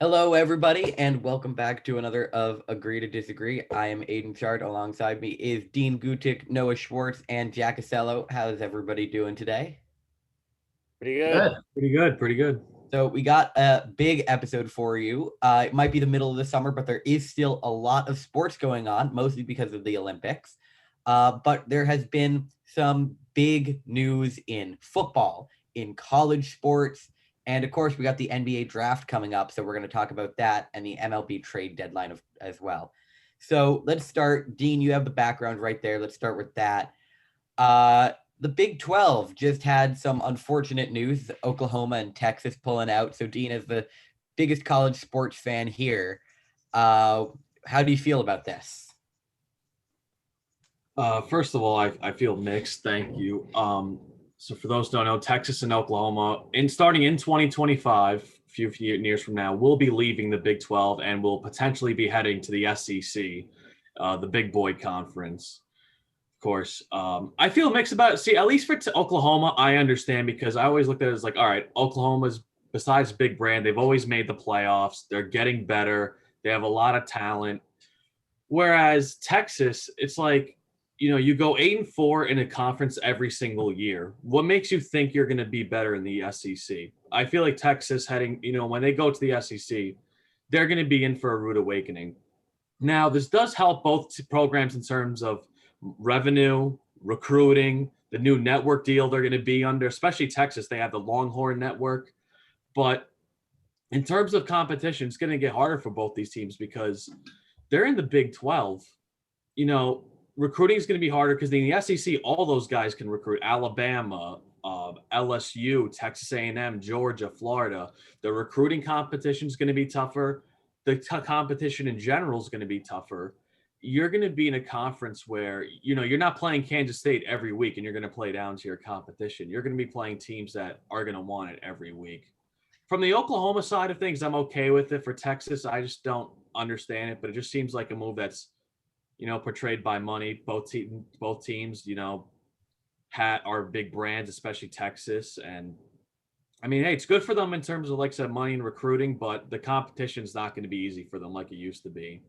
Hello, everybody, and welcome back to another of Agree to Disagree. I am Aidan Chart. Alongside me is Dean Gutic, Noah Schwartz, and Jack Asello. How's everybody doing today? Pretty good. Good. Pretty good. Pretty good. So we got a big episode for you. It might be the middle of the summer, but there is still a lot of sports going on, mostly because of the Olympics. But there has been some big news in football, in college sports, and of course, we got the NBA draft coming up, so we're going to talk about that and the MLB trade deadline as well. So let's start. Dean, you have the background right there. Let's start with that. The Big 12 just had some unfortunate news, Oklahoma and Texas pulling out. So, Dean, as the biggest college sports fan here, how do you feel about this? First of all, I feel mixed. Thank you. So for those who don't know, Texas and Oklahoma, starting in 2025, a few years from now, will be leaving the Big 12 and will potentially be heading to the SEC, the Big Boy Conference. Of course, I feel mixed about it. See, at least for Oklahoma, I understand because I always looked at it as like, all right, Oklahoma's besides big brand, they've always made the playoffs. They're getting better. They have a lot of talent. Whereas Texas, it's like, you go 8-4 in a conference every single year. What makes you think you're going to be better in the SEC? I feel like Texas heading, when they go to the SEC, they're going to be in for a rude awakening. Now, this does help both programs in terms of revenue, recruiting, the new network deal they're going to be under, especially Texas. They have the Longhorn Network. But in terms of competition, it's going to get harder for both these teams because they're in the Big 12. Recruiting is going to be harder because in the SEC, all those guys can recruit. Alabama, LSU, Texas A&M, Georgia, Florida. The recruiting competition is going to be tougher. The competition in general is going to be tougher. You're going to be in a conference where, you're not playing Kansas State every week and you're going to play down to your competition. You're going to be playing teams that are going to want it every week. From the Oklahoma side of things, I'm okay with it. For Texas, I just don't understand it, but it just seems like a move that's portrayed by money. Both teams, are big brands, especially Texas. And I mean, hey, it's good for them in terms of, like I said, money and recruiting, but the competition's not going to be easy for them like it used to be.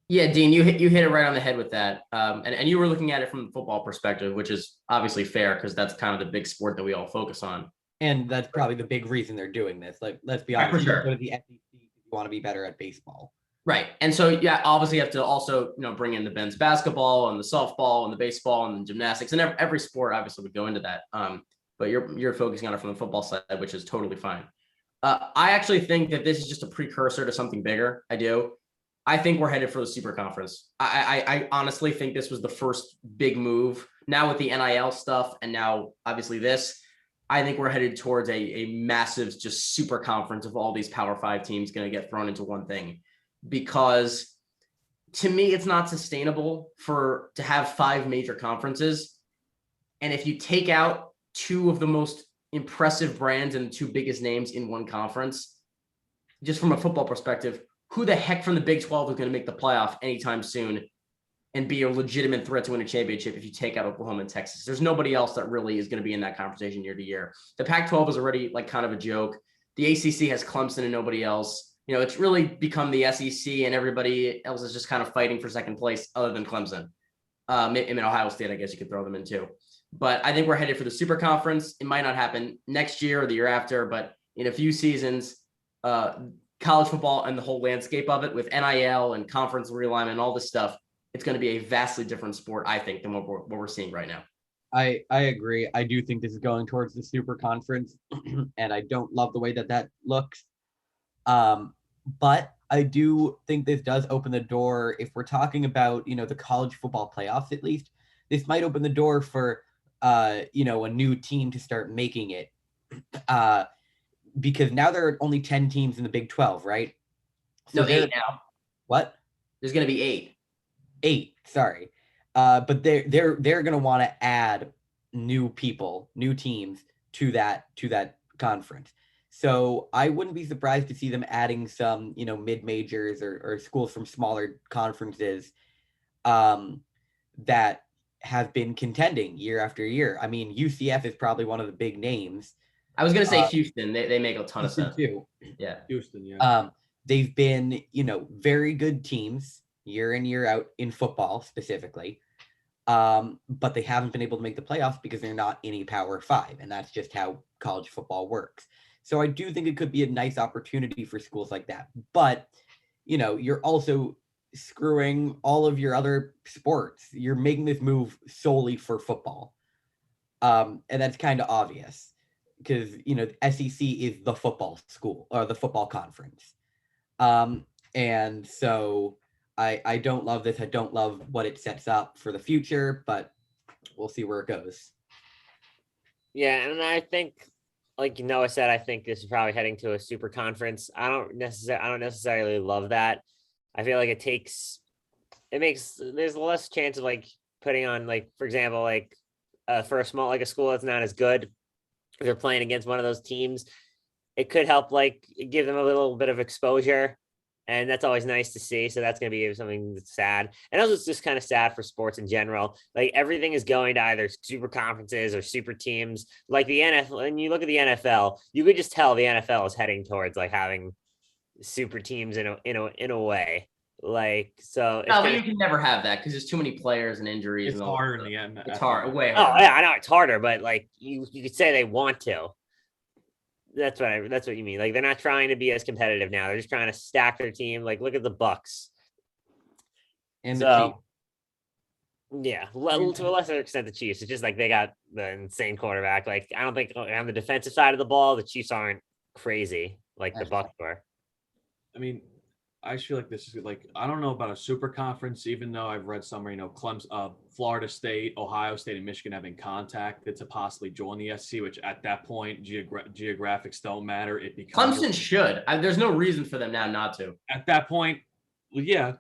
Yeah, Dean, you hit it right on the head with that. And you were looking at it from the football perspective, which is obviously fair because that's kind of the big sport that we all focus on. And that's probably the big reason they're doing this. Like, let's be Yeah, honest, for you go sure. to the SEC if you want to be better at baseball. Right. And so, yeah, obviously you have to also, bring in the men's basketball and the softball and the baseball and the gymnastics and every sport obviously would go into that. But you're focusing on it from the football side, which is totally fine. I actually think that this is just a precursor to something bigger. I do. I think we're headed for the super conference. I honestly think this was the first big move. Now with the NIL stuff and now obviously this, I think we're headed towards a massive just super conference of all these Power 5 teams going to get thrown into one thing. Because to me, it's not sustainable to have 5 major conferences. And if you take out 2 of the most impressive brands and the 2 biggest names in one conference, just from a football perspective, who the heck from the Big 12 is going to make the playoff anytime soon and be a legitimate threat to win a championship if you take out Oklahoma and Texas? There's nobody else that really is going to be in that conversation year to year. The Pac-12 is already like kind of a joke. The ACC has Clemson and nobody else. It's really become the SEC and everybody else is just kind of fighting for second place other than Clemson. In Ohio State, I guess you could throw them in too. But I think we're headed for the super conference. It might not happen next year or the year after, but in a few seasons, college football and the whole landscape of it with NIL and conference realignment and all this stuff, it's going to be a vastly different sport, I think, than what we're seeing right now. I agree. I do think this is going towards the super conference, and I don't love the way that looks. But I do think this does open the door. If we're talking about, the college football playoffs, at least, this might open the door for, a new team to start making it. Because now there are only 10 teams in the Big 12, right? So no, 8 now. What? There's going to be 8. 8, sorry. But they're going to want to add new people, new teams to that conference. So I wouldn't be surprised to see them adding some, mid-majors or schools from smaller conferences that have been contending year after year. I mean, UCF is probably one of the big names. I was gonna say Houston. They make a ton of sense. Too. Yeah. Houston, yeah. They've been, very good teams year in, year out in football specifically. But they haven't been able to make the playoffs because they're not in a Power 5, and that's just how college football works. So I do think it could be a nice opportunity for schools like that. But, you're also screwing all of your other sports. You're making this move solely for football. And that's kind of obvious because, the SEC is the football school or the football conference. And so I don't love this. I don't love what it sets up for the future, but we'll see where it goes. Yeah, and I think, like Noah said, I think this is probably heading to a super conference. I don't necessarily love that. I feel like there's less chance of like putting on, like, for example, like for a school that's not as good, if they're playing against one of those teams, it could help like give them a little bit of exposure. And that's always nice to see. So that's going to be something that's sad. And also it's just kind of sad for sports in general. Like everything is going to either super conferences or super teams. Like the NFL, and you look at the NFL, you could just tell the NFL is heading towards like having super teams in a way. Like, so No, but you can never have that because there's too many players and injuries. It's and harder in the end. It's hard. Way Oh harder. yeah, I know it's harder, but like you could say they want to. That's what you mean. Like they're not trying to be as competitive now. They're just trying to stack their team. Like look at the Bucks. And So, yeah, to a lesser extent, the Chiefs. It's just like they got the insane quarterback. Like I don't think on the defensive side of the ball, the Chiefs aren't crazy like the Bucks were. I mean, I just feel like this is like, I don't know about a super conference, even though I've read somewhere, Clemson, Florida State, Ohio State, and Michigan have been contacted to possibly join the SEC, which at that point, geographics don't matter. It becomes Clemson should. There's no reason for them now not to. At that point, yeah.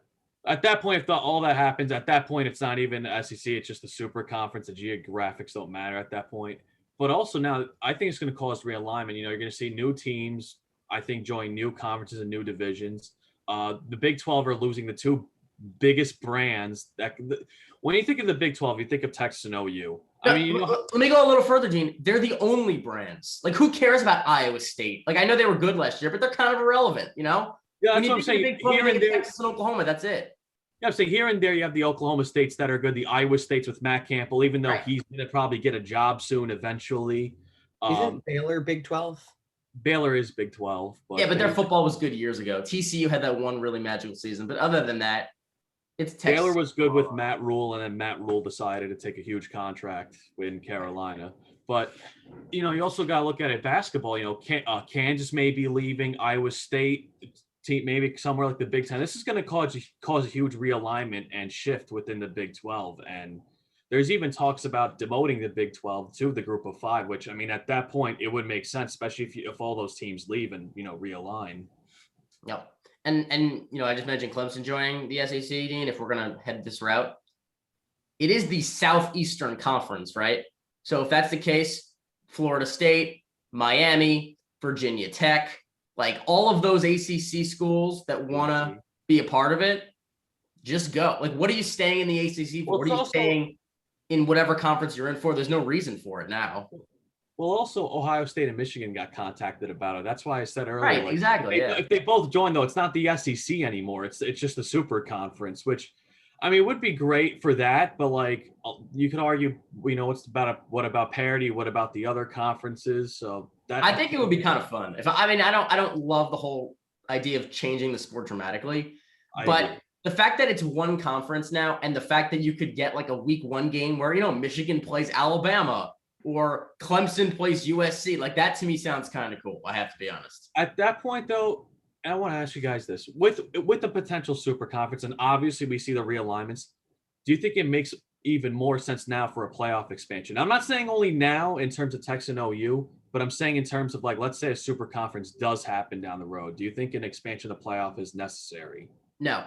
At that point, if all that happens, at that point, it's not even the SEC. It's just the super conference. The geographics don't matter at that point. But also now, I think it's going to cause realignment. You're going to see new teams, I think, join new conferences and new divisions. The Big 12 are losing the two biggest brands. When you think of the Big 12, you think of Texas and OU. I mean, let me go a little further, Dean. They're the only brands. Like, who cares about Iowa State? Like, I know they were good last year, but they're kind of irrelevant, Yeah, that's what I'm saying. Big 12, here and there, Texas and Oklahoma, that's it. Yeah, I'm saying here and there you have the Oklahoma States that are good, the Iowa States with Matt Campbell, even though he's going to probably get a job soon eventually. Isn't Baylor Big 12? Baylor is Big 12. But their football was good years ago. TCU had that one really magical season. But other than that, it's Texas. Baylor was good with Matt Rule, and then Matt Rule decided to take a huge contract in Carolina. But, you also got to look at it. Basketball, Kansas may be leaving, Iowa State, maybe somewhere like the Big Ten. This is going to cause a huge realignment and shift within the Big 12. And there's even talks about demoting the Big 12 to the Group of Five, which, I mean, at that point, it would make sense, especially if all those teams leave and, realign. Yep. And I just mentioned Clemson joining the SEC, Dean, if we're going to head this route. It is the Southeastern Conference, right? So if that's the case, Florida State, Miami, Virginia Tech, like all of those ACC schools that want to be a part of it, just go. Like, what are you staying in the ACC for? What are you staying in whatever conference you're in for? There's no reason for it now. Well, also Ohio State and Michigan got contacted about it. That's why I said earlier. Right, exactly. If they both join, though, it's not the SEC anymore. It's just the super conference, which, I mean, would be great for that. But like, you could argue, what about parity? What about the other conferences? So I think it would be kind of fun. I don't love the whole idea of changing the sport dramatically, but the fact that it's one conference now, and the fact that you could get like a week 1 game where, Michigan plays Alabama or Clemson plays USC, like that to me sounds kind of cool. I have to be honest. At that point, though, I want to ask you guys this: with the potential super conference, and obviously we see the realignments, do you think it makes even more sense now for a playoff expansion? I'm not saying only now in terms of Texas and OU, but I'm saying in terms of, like, let's say a super conference does happen down the road. Do you think an expansion of the playoff is necessary? No.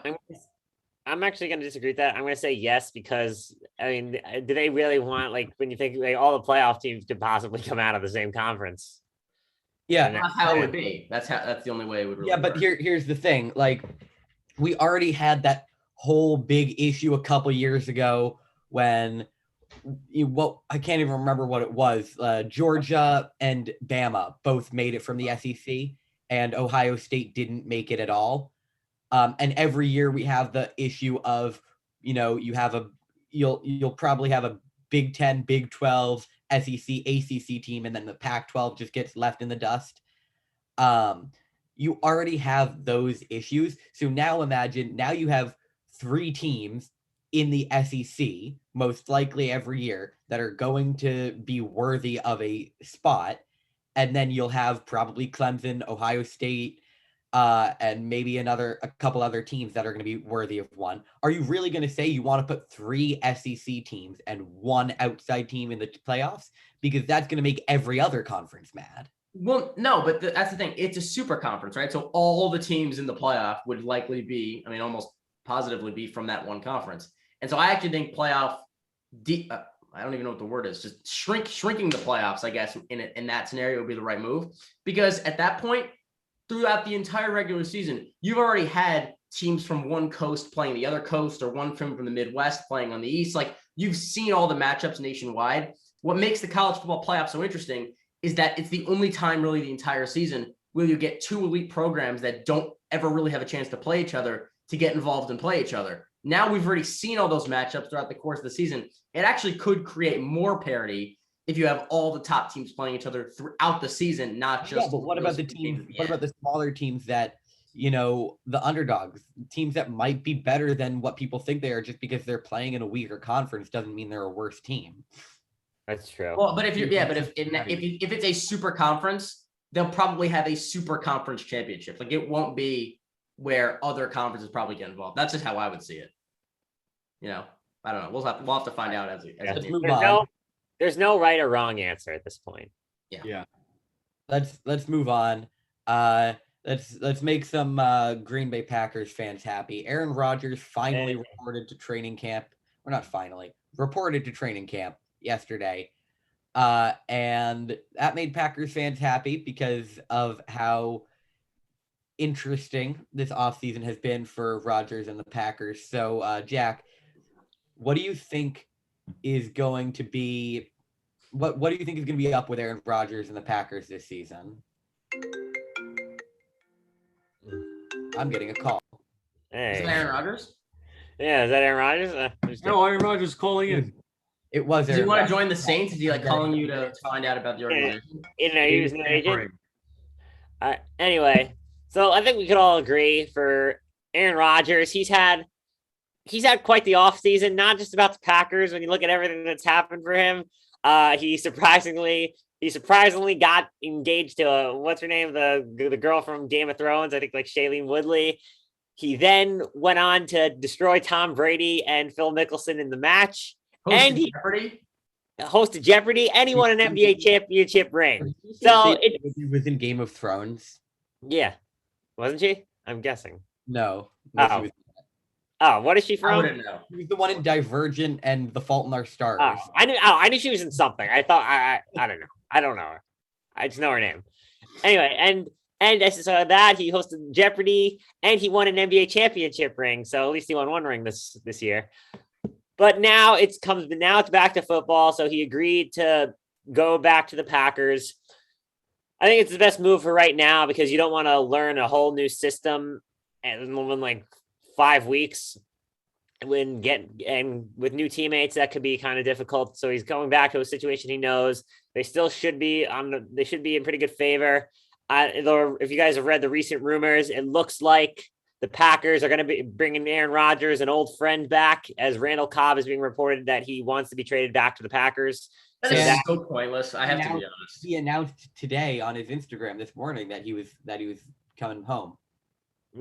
I'm actually going to disagree with that. I'm going to say yes, because, I mean, do they really want, like, when you think like, all the playoff teams could possibly come out of the same conference? Yeah. That's how it would be. That's the only way it would really but work. here's the thing. Like, we already had that whole big issue a couple years ago when I can't even remember what it was. Georgia and Bama both made it from the SEC, and Ohio State didn't make it at all. And every year we have the issue of, you'll probably have a Big 10, Big 12, SEC, ACC team, and then the Pac-12 just gets left in the dust. You already have those issues. So now imagine, now you have 3 teams in the SEC, most likely every year, that are going to be worthy of a spot. And then you'll have probably Clemson, Ohio State, and maybe a couple other teams that are going to be worthy of one. Are you really going to say you want to put 3 SEC teams and 1 outside team in the playoffs? Because that's going to make every other conference mad. Well, no, but that's the thing. It's a super conference, right? So all the teams in the playoff would likely be, almost positively be from that one conference. And so I actually think playoff I don't even know what the word is, just shrinking the playoffs, I guess, in that scenario would be the right move. Because at that point, throughout the entire regular season, you've already had teams from one coast playing the other coast, or one from the Midwest playing on the East. Like, you've seen all the matchups nationwide. What makes the college football playoff so interesting is that it's the only time really the entire season where you get 2 elite programs that don't ever really have a chance to play each other to get involved and play each other. Now we've already seen all those matchups throughout the course of the season. It actually could create more parity if you have all the top teams playing each other throughout the season, not just. Yeah, but what about the teams? What about the smaller teams that, the underdogs, teams that might be better than what people think they are, just because they're playing in a weaker conference doesn't mean they're a worse team. That's true. Well, but if it's a super conference, they'll probably have a super conference championship. Like, it won't be where other conferences probably get involved. That's just how I would see it. I don't know. We'll have to find out as Let's move on. There's no right or wrong answer at this point. Yeah. Let's move on. Let's make some Green Bay Packers fans happy. Aaron Rodgers finally reported to training camp. Or not finally, reported to training camp yesterday. And that made Packers fans happy because of how interesting this offseason has been for Rodgers and the Packers. So, Jack, what do you think is going to be what do you think is going to be up with Aaron Rodgers and the Packers this season? I'm getting a call. Hey. Is that Aaron Rodgers? Yeah, is that Aaron Rodgers? No, Aaron Rodgers calling in. It was. Does he want to join the Saints? Is he calling you to find out about the organization? He was an agent. Anyway, so I think we could all agree for Aaron Rodgers, he's had quite the offseason, not just about the Packers. When you look at everything that's happened for him, he surprisingly got engaged to what's her name, the girl from Game of Thrones, I think, like Shailene Woodley. He then went on to destroy Tom Brady and Phil Mickelson in the match. Hosted Jeopardy, and he won an NBA championship ring. So he was in Game of Thrones. Yeah, wasn't she? I'm guessing. No. What is she from? I wouldn't know. She was the one in Divergent and The Fault in Our Stars. I knew she was in something. I thought I don't know. I don't know her. I just know her name. Anyway, and so that he hosted Jeopardy and he won an NBA championship ring. So at least he won one ring this year. But now it's back to football. So he agreed to go back to the Packers. I think it's the best move for right now because you don't want to learn a whole new system in like 5 weeks. And with new teammates, that could be kind of difficult. So he's going back to a situation he knows. They still should be they should be in pretty good favor. If you guys have read the recent rumors, it looks like the Packers are going to be bringing Aaron Rodgers, an old friend, back, as Randall Cobb is being reported that he wants to be traded back to the Packers. That is so pointless. I have to be honest. He announced today on his Instagram this morning that he was coming home.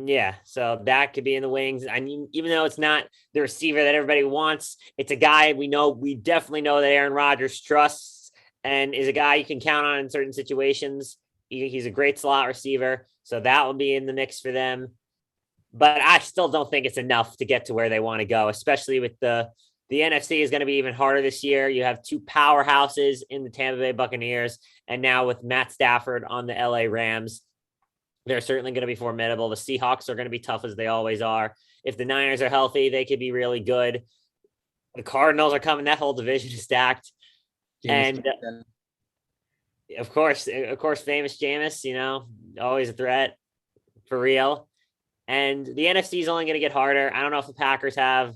Yeah, so that could be in the wings. I mean, even though it's not the receiver that everybody wants, it's a guy we definitely know that Aaron Rodgers trusts and is a guy you can count on in certain situations. He's a great slot receiver, so that will be in the mix for them. But I still don't think it's enough to get to where they want to go, especially with the NFC is going to be even harder this year. You have 2 powerhouses in the Tampa Bay Buccaneers, and now with Matt Stafford on the LA Rams, they're certainly going to be formidable. The Seahawks are going to be tough as they always are. If the Niners are healthy, they could be really good. The Cardinals are coming. That whole division is stacked. Jameis And Winston. of course, famous Jameis, always a threat for real. And the NFC is only going to get harder. I don't know if the Packers have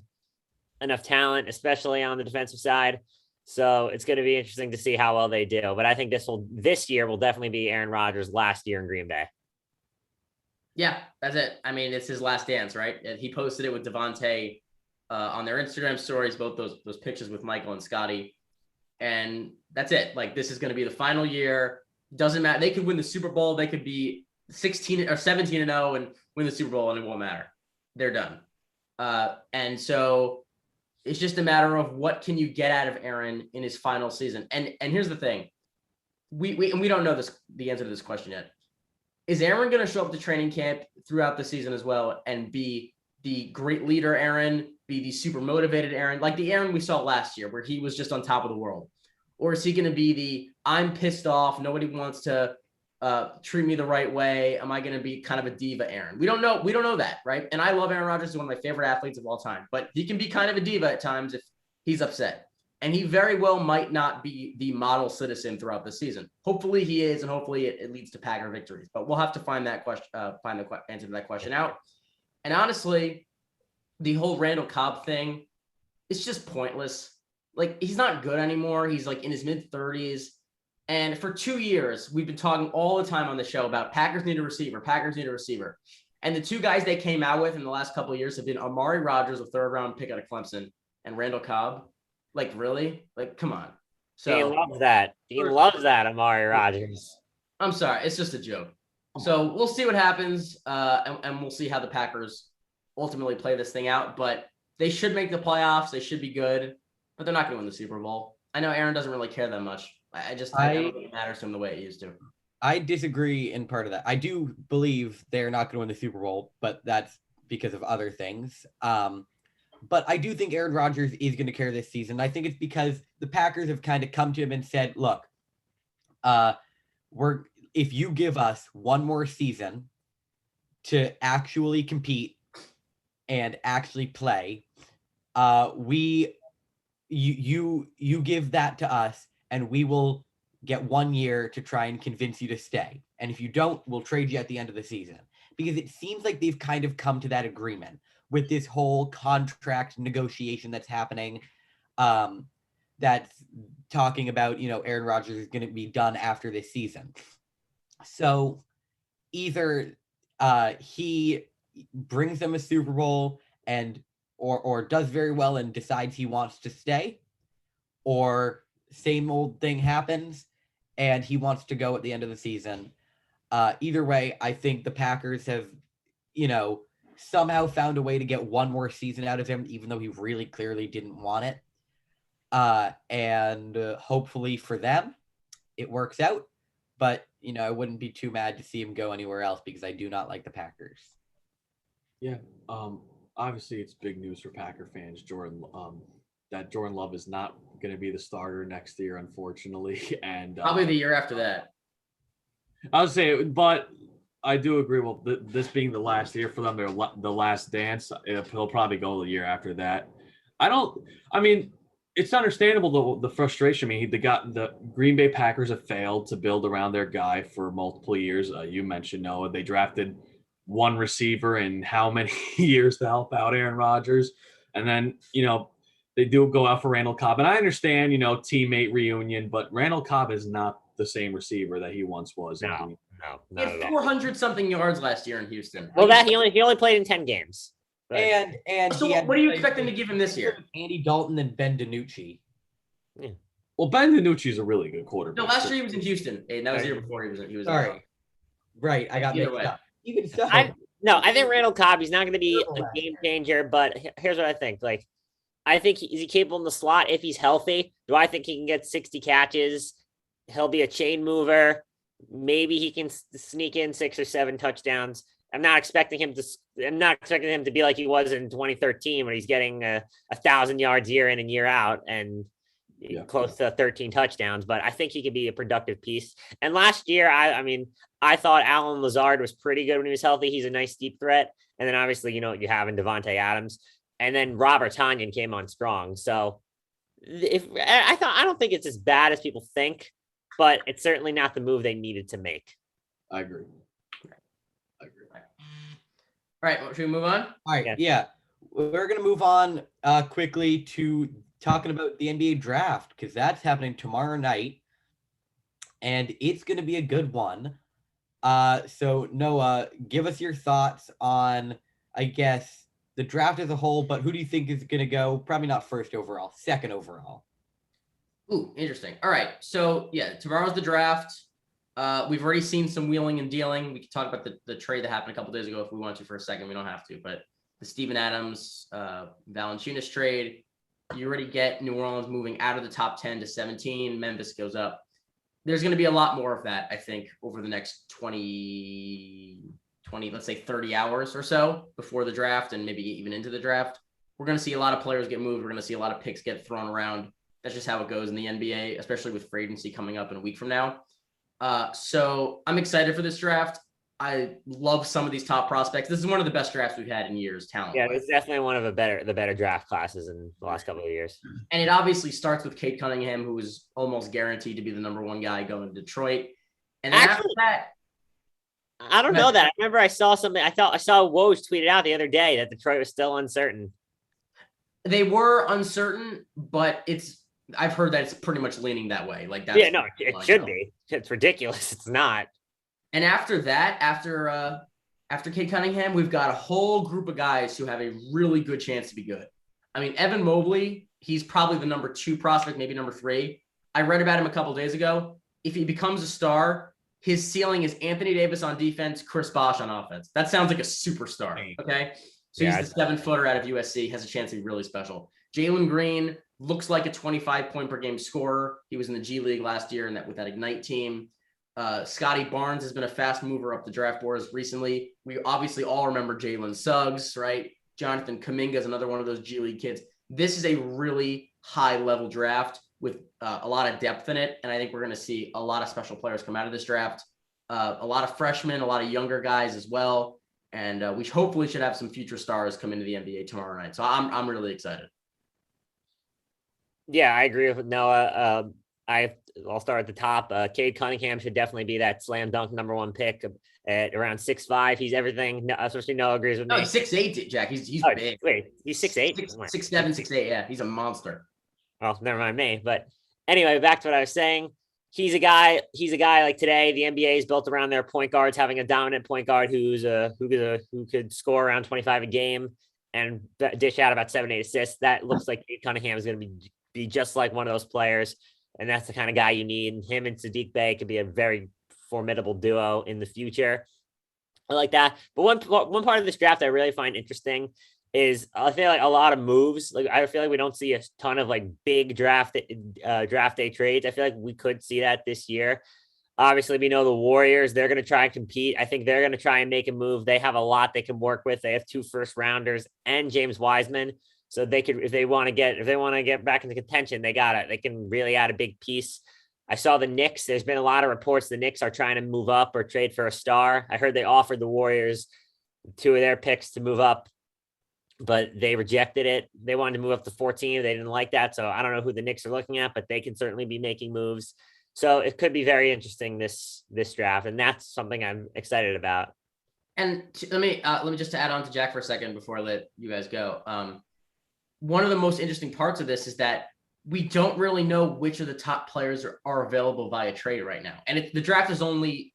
enough talent, especially on the defensive side. So it's going to be interesting to see how well they do. But I think this year will definitely be Aaron Rodgers' last year in Green Bay. Yeah, that's it. I mean, it's his last dance, right? And he posted it with Devontae on their Instagram stories, both those pictures with Michael and Scotty. And that's it. Like, this is going to be the final year. Doesn't matter. They could win the Super Bowl. They could be 16 or 17-0 and win the Super Bowl, and it won't matter. They're done. And so it's just a matter of what can you get out of Aaron in his final season. And here's the thing. We don't know the answer to this question yet. Is Aaron going to show up to training camp throughout the season as well and be the great leader Aaron, be the super motivated Aaron, like the Aaron we saw last year where he was just on top of the world? Or is he going to be the I'm pissed off, nobody wants to treat me the right way, am I going to be kind of a diva Aaron? We don't know that, right? And I love Aaron Rodgers. He's one of my favorite athletes of all time, but he can be kind of a diva at times if he's upset. And he very well might not be the model citizen throughout the season. Hopefully he is, and hopefully it leads to Packer victories. But we'll have to find that question, answer to that question out. And honestly, the whole Randall Cobb thing, it's just pointless. Like, he's not good anymore. He's like in his mid-30s. And for 2 years, we've been talking all the time on the show about Packers need a receiver, Packers need a receiver. And the two guys they came out with in the last couple of years have been Amari Rodgers, a third-round pick out of Clemson, and Randall Cobb. Like, really? Like, come on. So He loves that. He loves that, Amari Rodgers. I'm sorry. It's just a joke. So we'll see what happens, and we'll see how the Packers ultimately play this thing out. But they should make the playoffs. They should be good, but they're not going to win the Super Bowl. I know Aaron doesn't really care that much. I don't think it matters to him the way it used to. I disagree in part of that. I do believe they're not going to win the Super Bowl, but that's because of other things. But I do think Aaron Rodgers is going to carry this season. I think it's because the Packers have kind of come to him and said, look, if you give us one more season to actually compete and actually play, you give that to us, and we will get 1 year to try and convince you to stay. And if you don't, we'll trade you at the end of the season. Because it seems like they've kind of come to that agreement with this whole contract negotiation that's happening, that's talking about, Aaron Rodgers is going to be done after this season. So either he brings them a Super Bowl and or does very well and decides he wants to stay, or same old thing happens and he wants to go at the end of the season. Either way, I think the Packers have, somehow found a way to get one more season out of him, even though he really clearly didn't want it. And hopefully for them, it works out. But, I wouldn't be too mad to see him go anywhere else because I do not like the Packers. Yeah. Obviously, it's big news for Packer fans. That Jordan Love is not going to be the starter next year, unfortunately, and probably the year after that. I would say, but I do agree. Well, this being the last year for them, the last dance, he'll probably go the year after that. It's understandable the frustration. The Green Bay Packers have failed to build around their guy for multiple years. You mentioned Noah. They drafted one receiver in how many years to help out Aaron Rodgers, and then they do go out for Randall Cobb. And I understand teammate reunion, but Randall Cobb is not the same receiver that he once was. No, he had 400 something yards last year in Houston. Well, he only played in 10 games. But... And so what are you expecting to give him this year? Andy Dalton and Ben DiNucci. Yeah. Well, Ben DiNucci is a really good quarterback. No, last year he was in Houston. That was the year before he was. Sorry. Right, I got mixed up. Even so. I think Randall Cobb, he's not going to be a game changer, but here's what I think. I think is he capable in the slot if he's healthy? Do I think he can get 60 catches? He'll be a chain mover. Maybe he can sneak in 6 or 7 touchdowns. I'm not expecting him to be like he was in 2013 when he's getting 1,000 yards year in and year out and close to 13 touchdowns. But I think he could be a productive piece. And last year, I thought Allen Lazard was pretty good when he was healthy. He's a nice deep threat. And then obviously, you have in Devontae Adams. and then Robert Tanyan came on strong. So I don't think it's as bad as people think, but it's certainly not the move they needed to make. I agree. All right, should we move on? All right, yeah. We're going to move on quickly to talking about the NBA draft, because that's happening tomorrow night, and it's going to be a good one. So Noah, give us your thoughts on, I guess, the draft as a whole, but who do you think is going to go? Probably not first overall, second overall. Ooh, interesting. All right. So yeah, tomorrow's the draft. We've already seen some wheeling and dealing. We can talk about the trade that happened a couple days ago if we want to for a second. We don't have to, but the Steven Adams, Valanciunas trade, you already get New Orleans moving out of the top 10 to 17. Memphis goes up. There's going to be a lot more of that, I think, over the next 20, let's say 30 hours or so before the draft and maybe even into the draft. We're going to see a lot of players get moved. We're going to see a lot of picks get thrown around. That's just how it goes in the NBA, especially with free agency coming up in a week from now. So I'm excited for this draft. I love some of these top prospects. This is one of the best drafts we've had in years, talent. Yeah, it's definitely one of the better draft classes in the last couple of years. And it obviously starts with Cade Cunningham, who is almost guaranteed to be the number one guy going to Detroit. And then after that, I don't know that. I remember I saw something. I saw Woj tweeted out the other day that Detroit was still uncertain. They were uncertain, but I've heard that it's pretty much leaning that way. Like that. Yeah, no, it should be. It's ridiculous. It's not. And after that, after Cade Cunningham, we've got a whole group of guys who have a really good chance to be good. I mean, Evan Mobley, he's probably the number 2 prospect, maybe number 3. I read about him a couple days ago. If he becomes a star, his ceiling is Anthony Davis on defense, Chris Bosh on offense. That sounds like a superstar. Okay. So he's the 7-footer out of USC, has a chance to be really special. Jalen Green looks like a 25 point per game scorer. He was in the G League last year and with that Ignite team. Scotty Barnes has been a fast mover up the draft boards recently. We obviously all remember Jalen Suggs, right? Jonathan Kuminga is another one of those G League kids. This is a really high level draft with a lot of depth in it. And I think we're going to see a lot of special players come out of this draft. A lot of freshmen, a lot of younger guys as well. And we hopefully should have some future stars come into the NBA tomorrow night. So I'm really excited. Yeah, I agree with Noah. I'll start at the top. Cade Cunningham should definitely be that slam dunk number 1 pick at around 6'5". He's everything. Especially Noah agrees with me. No, he's 6'8", Jack. He's big. Wait, he's 6'8"? 6'7", 6'8". Yeah, he's a monster. Oh, never mind me. But anyway, back to what I was saying. He's a guy like today. The NBA is built around their point guards, having a dominant point guard who could score around 25 a game and dish out about 7-8 assists. That looks like Cade Cunningham is going to be just like one of those players. And that's the kind of guy you need. Him and Sadiq Bey could be a very formidable duo in the future. I like that. But one part of this draft I really find interesting is I feel like a lot of moves. Like I feel like we don't see a ton of like big draft day trades. I feel like we could see that this year. Obviously, we know the Warriors, they're going to try and compete. I think they're going to try and make a move. They have a lot they can work with. They have 2 first rounders and James Wiseman. So they could, if they want to get back into contention, they can really add a big piece. I saw the Knicks. There's been a lot of reports the Knicks are trying to move up or trade for a star. I heard they offered the Warriors 2 of their picks to move up, but they rejected it. They wanted to move up to 14. They didn't like that. So I don't know who the Knicks are looking at, but they can certainly be making moves. So it could be very interesting this draft. And that's something I'm excited about. And let me just add on to Jack for a second before I let you guys go. One of the most interesting parts of this is that we don't really know which of the top players are available via trade right now. And the draft is only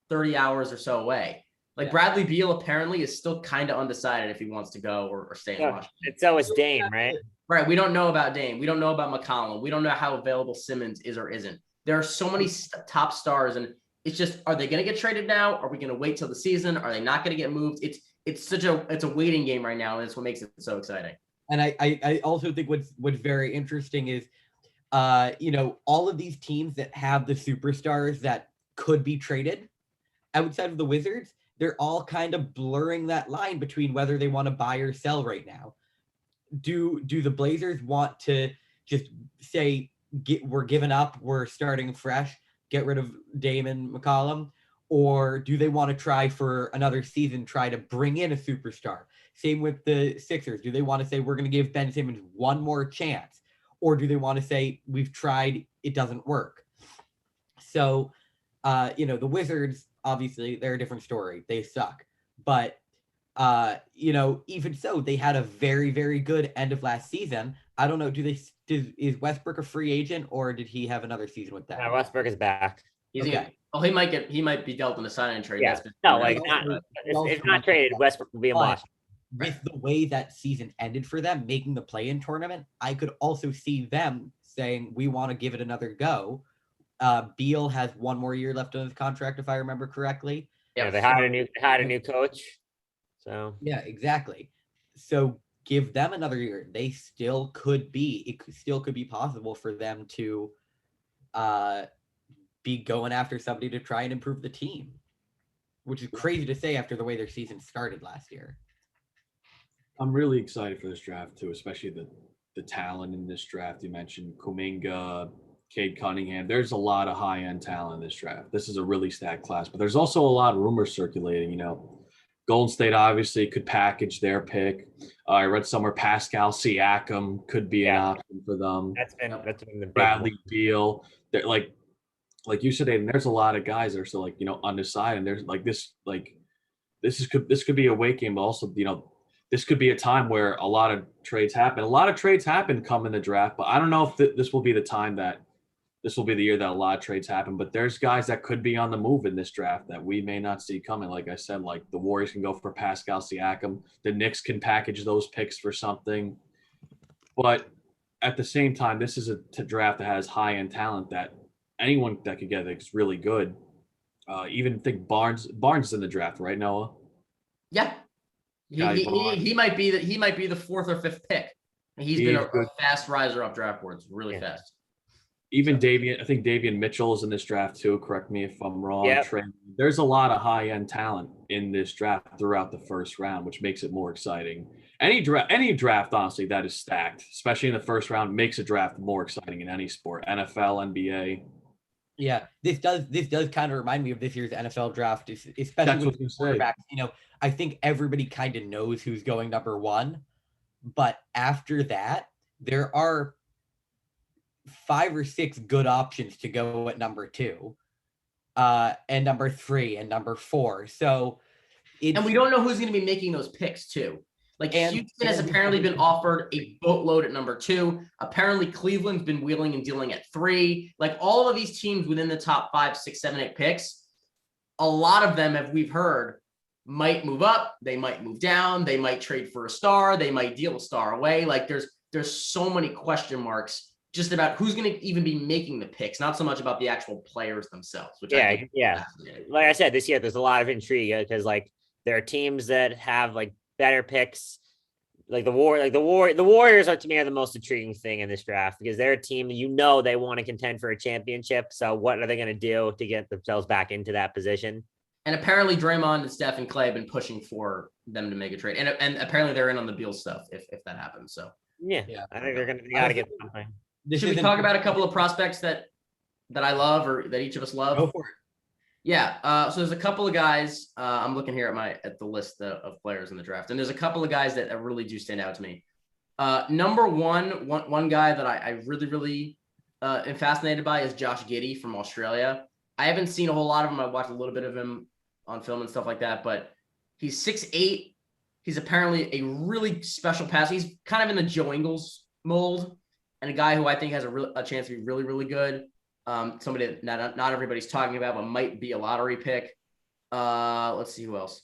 30 hours or so away. Like Bradley Beal apparently is still kind of undecided if he wants to go or stay in Washington. It's always Dame, right? Right. We don't know about Dame. We don't know about McCollum. We don't know how available Simmons is or isn't. There are so many top stars, and it's just, are they going to get traded now? Are we going to wait till the season? Are they not going to get moved? It's a waiting game right now, and it's what makes it so exciting. And I also think what's very interesting is, all of these teams that have the superstars that could be traded outside of the Wizards, they're all kind of blurring that line between whether they want to buy or sell right now. Do the Blazers want to just say, we're giving up, we're starting fresh, get rid of Dame and McCollum? Or do they want to try for another season, try to bring in a superstar? Same with the Sixers. Do they want to say, we're going to give Ben Simmons one more chance? Or do they want to say, we've tried, it doesn't work? So, the Wizards, obviously, they're a different story. They suck. But, even so, they had a very, very good end of last season. I don't know. Is Westbrook a free agent, or did he have another season with them? Westbrook is back. He might be dealt in a sign and trade. Yeah. If not traded, Westbrook will be a must. With the way that season ended for them, making the play-in tournament, I could also see them saying, we want to give it another go. Beal has one more year left on his contract, if I remember correctly. Yeah, they hired a new coach. So yeah, exactly. So give them another year. It still could be possible for them to be going after somebody to try and improve the team, which is crazy to say after the way their season started last year. I'm really excited for this draft too, especially the talent in this draft. You mentioned Kuminga, Cade Cunningham. There's a lot of high-end talent in this draft. This is a really stacked class, but there's also a lot of rumors circulating. Golden State obviously could package their pick. I read somewhere Pascal Siakam could be an option for them. That's been the big Bradley one. Beal. They're like you said, Aidan, there's a lot of guys that are still undecided. And there's this could be a weight game, but also this could be a time where a lot of trades happen. A lot of trades happen come in the draft, but I don't know if this will be the time that this will be the year that a lot of trades happen. But there's guys that could be on the move in this draft that we may not see coming. Like I said, like the Warriors can go for Pascal Siakam. The Knicks can package those picks for something. But at the same time, this is a draft that has high-end talent that anyone that could get is really good. Even think Barnes is in the draft, right, Noah? Yeah. He might be the fourth or fifth pick. He's been a fast riser up draft boards, really fast. Even Davian Mitchell is in this draft too. Correct me if I'm wrong. Yep. There's a lot of high-end talent in this draft throughout the first round, which makes it more exciting. Any draft, honestly, that is stacked, especially in the first round, makes a draft more exciting in any sport, NFL, NBA. Yeah, this does kind of remind me of this year's NFL draft, especially with quarterbacks. I think everybody kind of knows who's going number one, but after that, there are 5 or 6 good options to go at number 2, and number 3, and number 4. So, and we don't know who's going to be making those picks too. Like Houston has apparently been offered a boatload at number 2. Apparently Cleveland's been wheeling and dealing at 3. Like all of these teams within the top 5, 6, 7, 8 picks, a lot of them, we've heard, might move up. They might move down. They might trade for a star. They might deal a star away. Like there's so many question marks just about who's going to even be making the picks, not so much about the actual players themselves. Which Like I said, this year there's a lot of intrigue because there are teams that have better picks. The Warriors are to me the most intriguing thing in this draft because they're a team that they want to contend for a championship. So what are they going to do to get themselves back into that position? And apparently Draymond and Steph and Clay have been pushing for them to make a trade, and apparently they're in on the Beal stuff if that happens. So yeah. I think they're going to get something. Should we talk about a couple of prospects that I love or that each of us love? Go for it. Yeah. So there's a couple of guys. I'm looking here at the list of players in the draft, and there's a couple of guys that really do stand out to me. Number one guy that I really, really am fascinated by is Josh Giddey from Australia. I haven't seen a whole lot of him. I watched a little bit of him on film and stuff like that, but he's 6'8". He's apparently a really special passer. He's kind of in the Joe Ingles mold, and a guy who I think has a chance to be really, really good. Somebody that not everybody's talking about, but might be a lottery pick. Let's see who else.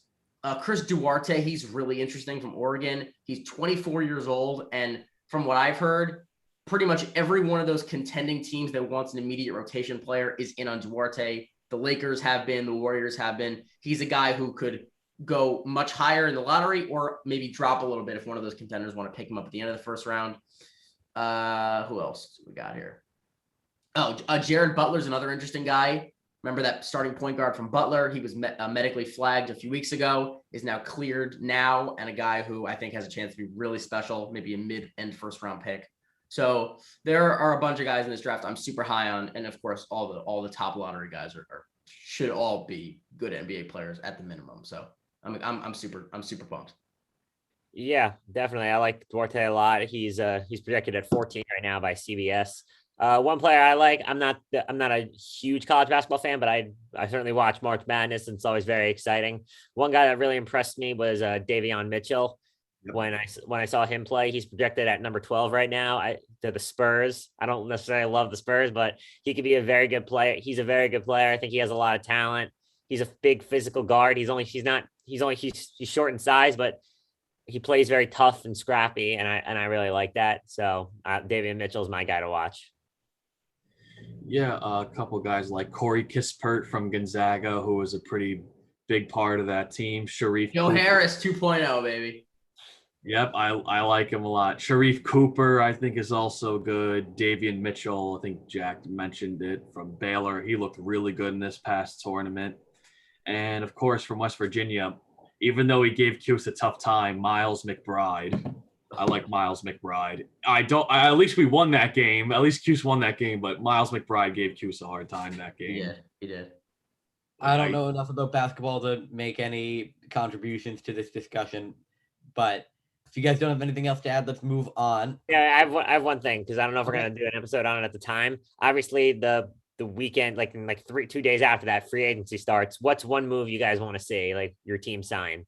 Chris Duarte, he's really interesting from Oregon. He's 24 years old, and from what I've heard, pretty much every one of those contending teams that wants an immediate rotation player is in on Duarte. The Lakers have been, the Warriors have been. He's a guy who could go much higher in the lottery or maybe drop a little bit if one of those contenders want to pick him up at the end of the first round. Who else we got here? Oh, Jared Butler's another interesting guy. Remember that starting point guard from Butler? He was medically flagged a few weeks ago, is now cleared now, and a guy who I think has a chance to be really special, maybe a mid-end first-round pick. So there are a bunch of guys in this draft I'm super high on, and of course, all the top lottery guys are should all be good NBA players at the minimum. So I'm super pumped. Yeah, definitely. I like Duarte a lot. He's projected at 14 right now by CBS. One player I like. I'm not a huge college basketball fan, but I certainly watch March Madness, and it's always very exciting. One guy that really impressed me was Davion Mitchell. Yep. When I saw him play, he's projected at number 12 right now to the Spurs. I don't necessarily love the Spurs, but he could be a very good player. He's a very good player. I think he has a lot of talent. He's a big physical guard. He's short in size, but he plays very tough and scrappy, and I really like that. So Davion Mitchell is my guy to watch. Yeah, a couple guys like Corey Kispert from Gonzaga, who was a pretty big part of that team. Sharif Joe Cooper. Harris 2.0, baby. Yep, I like him a lot. Sharif Cooper, I think, is also good. Davion Mitchell, I think Jack mentioned it, from Baylor. He looked really good in this past tournament. And, of course, from West Virginia, even though he gave Cuse a tough time, Miles McBride. I like Miles McBride. At least we won that game. At least Cuse won that game, but Miles McBride gave Cuse a hard time that game. Yeah, he did. I don't know enough about basketball to make any contributions to this discussion, but if you guys don't have anything else to add, let's move on. Yeah, I have one thing, because I don't know if we're going to do an episode on it at the time. Obviously, the weekend, like in 2 days after that, free agency starts. What's one move you guys want to see, like your team sign?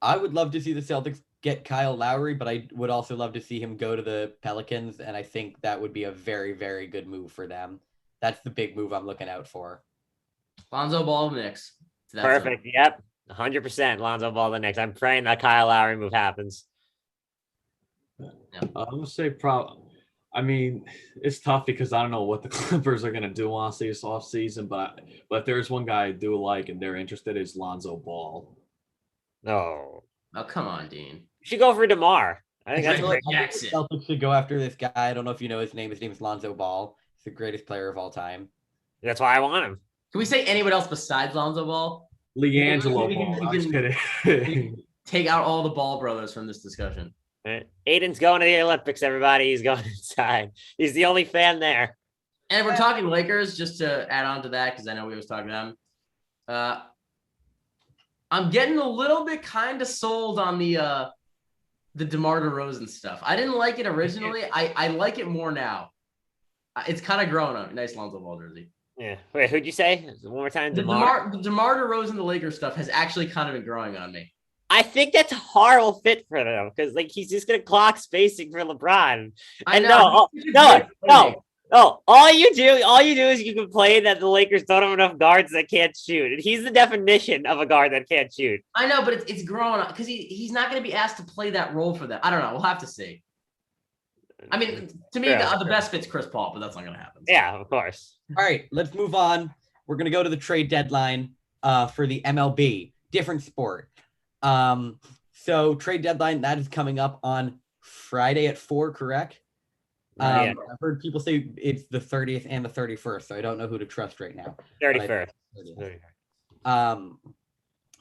I would love to see the Celtics get Kyle Lowry, but I would also love to see him go to the Pelicans, and I think that would be a very, very good move for them. That's the big move I'm looking out for. Lonzo Ball Knicks. Perfect. Yep. 100% Lonzo Ball the Knicks. I'm praying that Kyle Lowry move happens. Yeah. I'm going to say I mean, it's tough because I don't know what the Clippers are going to do honestly this offseason, but if there's one guy I do like and they're interested is Lonzo Ball. Oh, come on, Dean. You should go for DeMar. I think that's great. Jackson. Celtics should go after this guy. I don't know if you know his name. His name is Lonzo Ball. He's the greatest player of all time. That's why I want him. Can we say anyone else besides Lonzo Ball? LiAngelo Ball. I was kidding. Take out all the Ball brothers from this discussion. Aidan's going to the Olympics, everybody. He's going inside. He's the only fan there. And if we're talking Lakers, just to add on to that, because I know we was talking to them, I'm getting a little bit kind of sold on the DeMar DeRozan stuff. I didn't like it originally. I like it more now. It's kind of grown on. Nice Lonzo Ball jersey. Yeah. Wait, who'd you say? One more time. DeMar DeRozan, the Lakers stuff has actually kind of been growing on me. I think that's a horrible fit for them because he's just gonna clock spacing for LeBron. And no. All you do is you complain that the Lakers don't have enough guards that can't shoot, and he's the definition of a guard that can't shoot. I know, but it's growing on because he's not going to be asked to play that role for them. I don't know. We'll have to see. I mean, to me, the best fit's Chris Paul, but that's not going to happen. So. Yeah, of course. All right, let's move on. We're going to go to the trade deadline for the MLB. Different sport. So trade deadline, that is coming up on Friday at 4, correct? I've heard people say it's the 30th and the 31st, so I don't know who to trust right now. 31st.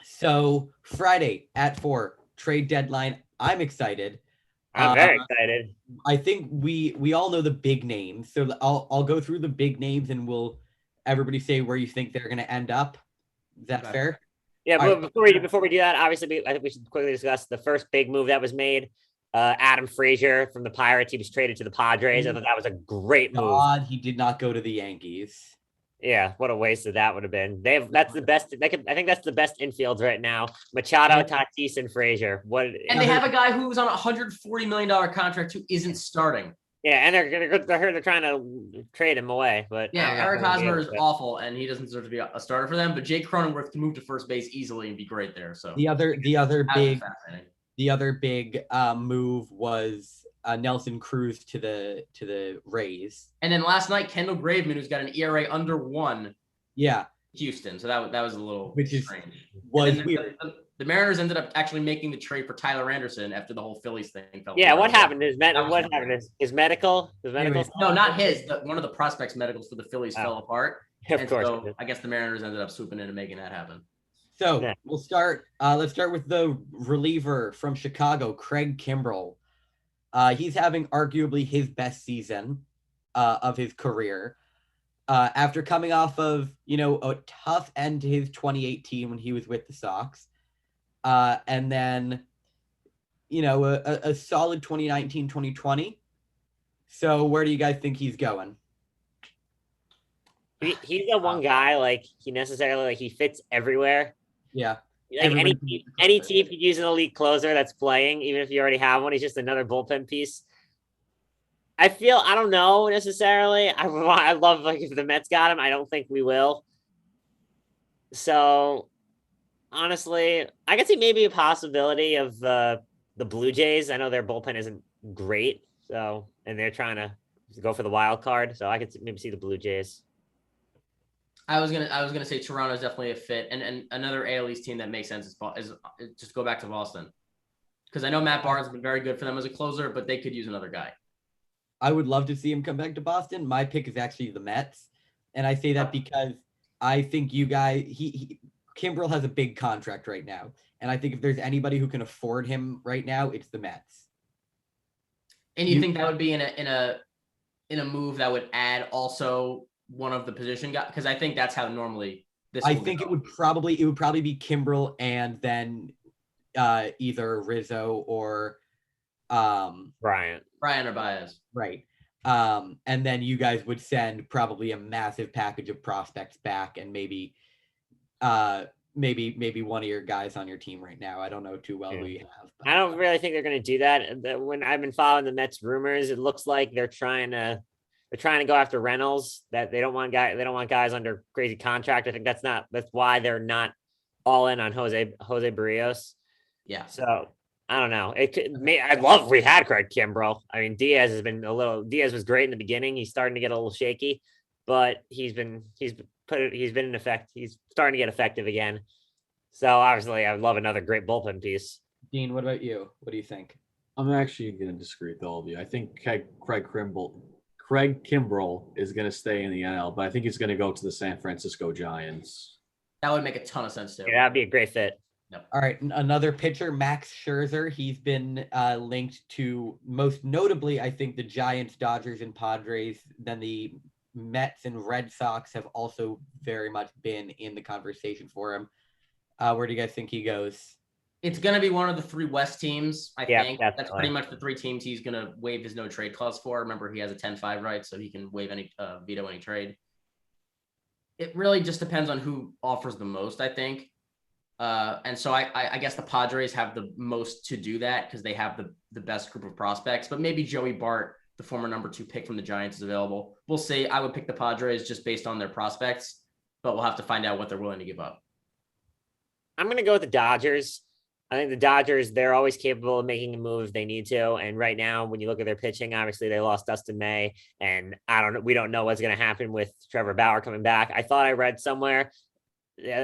So Friday at 4, trade deadline. I'm excited. I'm very excited. I think we all know the big names, so I'll go through the big names and everybody say where you think they're going to end up. Is that fair? Yeah, but before we do that, obviously, I think we should quickly discuss the first big move that was made. Adam Frazier from the Pirates, he was traded to the Padres. I thought that was a great move. God, he did not go to the Yankees. Yeah, what a waste that would have been. That's the best. I think that's the best infields right now. Machado, Tatis, and Frazier. They have a guy who's on a $140 million contract who isn't starting. Yeah, and they're trying to trade him away, but Eric Hosmer is awful, and he doesn't deserve to be a starter for them. But Jake Cronenworth can move to first base easily and be great there. So the other big move was Nelson Cruz to the Rays, and then last night Kendall Graveman, who's got an ERA under 1. Yeah, Houston. So that was a little strange. Weird. The Mariners ended up actually making the trade for Tyler Anderson after the whole Phillies thing fell. Yeah, what happened? His medical? No, not his. One of the prospects' medicals for the Phillies fell apart. Of course. So I guess the Mariners ended up swooping in and making that happen. So we'll start. Let's start with the reliever from Chicago, Craig Kimbrell. He's having arguably his best season of his career. After coming off of, a tough end to his 2018 when he was with the Sox, and then, a solid 2019, 2020. So where do you guys think he's going? He's the one guy, like, he necessarily, like, he fits everywhere. Yeah. Like, any team could use an elite closer that's playing, even if you already have one. He's just another bullpen piece. I don't know necessarily. I love, like, if the Mets got him. I don't think we will. So, honestly, I could see maybe a possibility of the Blue Jays. I know their bullpen isn't great, so, and they're trying to go for the wild card. So I could maybe see the Blue Jays. I was gonna say Toronto is definitely a fit, and another AL East team that makes sense is just go back to Boston, because I know Matt Barnes has been very good for them as a closer, but they could use another guy. I would love to see him come back to Boston. My pick is actually the Mets, and I say that because I think you guys, Kimbrel has a big contract right now, and I think if there's anybody who can afford him right now, it's the Mets. And you think that would be in a move that would add also one of the position guys? Because I think that's how normally this. I think it would probably be Kimbrel and then either Rizzo or Bryant or Baez. Right. And then you guys would send probably a massive package of prospects back, and maybe one of your guys on your team right now. I don't know too well who you have. But I don't really think they're going to do that. When I've been following the Mets rumors, it looks like they're trying to go after Reynolds. That they don't want guys under crazy contract. I think that's why they're not all in on Jose Barrios. Yeah. So I don't know. We had Craig Kimbrel. I mean, Diaz was great in the beginning. He's starting to get a little shaky, but he's been in effect. He's starting to get effective again. So obviously I would love another great bullpen piece. Dean, what about you? What do you think? I'm actually going to disagree with all of you. I think Craig Kimbrel is going to stay in the NL, but I think he's going to go to the San Francisco Giants. That would make a ton of sense too. Yeah, that'd be a great fit. Yep. All right, another pitcher, Max Scherzer. He's been linked to, most notably, I think, the Giants, Dodgers, and Padres. Then the Mets and Red Sox have also very much been in the conversation for him. Where do you guys think he goes? It's going to be one of the three West teams, I think. Definitely. That's pretty much the three teams he's going to waive his no trade clause for. Remember, he has a 10-5 right, so he can waive any veto any trade. It really just depends on who offers the most, I think. And so I guess the Padres have the most to do that because they have the best group of prospects, but maybe Joey Bart, the former number 2 pick from the Giants, is available. We'll see. I would pick the Padres just based on their prospects, but we'll have to find out what they're willing to give up. I'm going to go with the Dodgers. I think the Dodgers, they're always capable of making a move if they need to. And right now, when you look at their pitching, obviously they lost Dustin May, and we don't know what's going to happen with Trevor Bauer coming back. I thought I read somewhere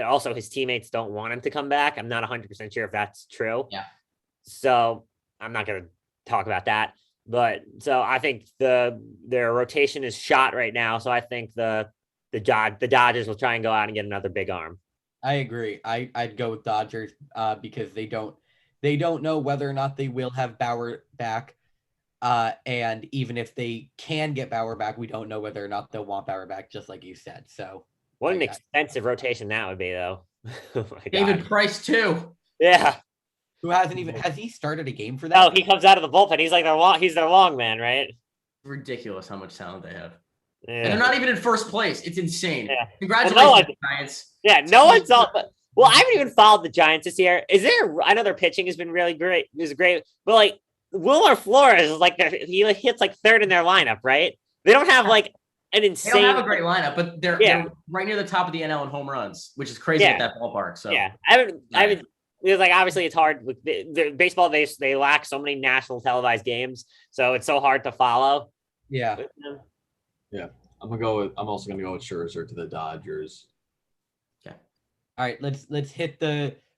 also his teammates don't want him to come back. I'm not 100% sure if that's true. Yeah. So I'm not going to talk about that. But so I think their rotation is shot right now. So I think the Dodgers will try and go out and get another big arm. I agree. I'd go with Dodgers because they don't know whether or not they will have Bauer back. And even if they can get Bauer back, we don't know whether or not they'll want Bauer back, just like you said. So what an expensive rotation that would be, though. Oh David Price too. Yeah. Who has he started a game for that? Oh, he comes out of the bullpen. He's like he's their long man, right? Ridiculous how much talent they have. Yeah. And they're not even in first place. It's insane. Yeah. Congratulations, Giants. Yeah, no one's all. Well, I haven't even followed the Giants this year. I know their pitching has been really great. It was great, but like Wilmer Flores is like he hits like third in their lineup, right? They don't have like an insane. They don't have a great lineup, but they're right near the top of the NL in home runs, which is crazy at that ballpark. So yeah, I haven't. It's like obviously it's hard with the baseball. They lack so many national televised games, so it's so hard to follow. Yeah. Yeah. I'm also gonna go with Scherzer to the Dodgers. Okay. All right, let's hit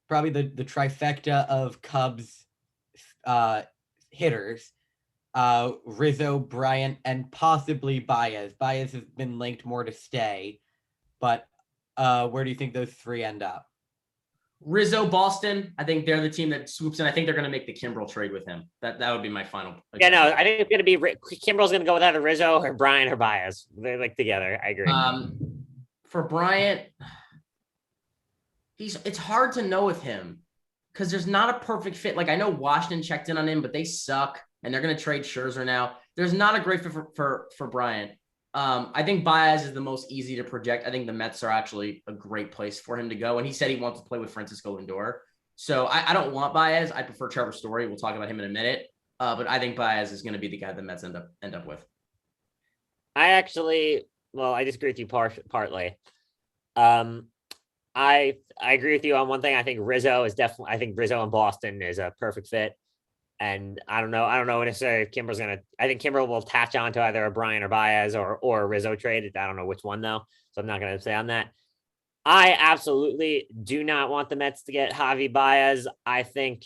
probably the trifecta of Cubs hitters. Rizzo, Bryant, and possibly Baez. Baez has been linked more to stay, but where do you think those three end up? Rizzo, Boston. I think they're the team that swoops in. I think they're going to make the Kimbrel trade with him. That would be my final. Yeah, no, I think it's going to be Kimbrel's going to go with either Rizzo or Bryant or Baez. They're like together. I agree. For Bryant, it's hard to know with him because there's not a perfect fit. Like I know Washington checked in on him, but they suck and they're going to trade Scherzer now. There's not a great fit for Bryant. I think Baez is the most easy to project. I think the Mets are actually a great place for him to go. And he said he wants to play with Francisco Lindor. So I don't want Baez. I prefer Trevor Story. We'll talk about him in a minute. But I think Baez is going to be the guy the Mets end up with. I disagree with you partly. I agree with you on one thing. I think Rizzo in Boston is a perfect fit. And I don't know necessarily if Kimbrel's going to, I think Kimbrel will attach on to either a Bryant or Baez or a Rizzo trade. I don't know which one though. So I'm not going to say on that. I absolutely do not want the Mets to get Javi Baez. I think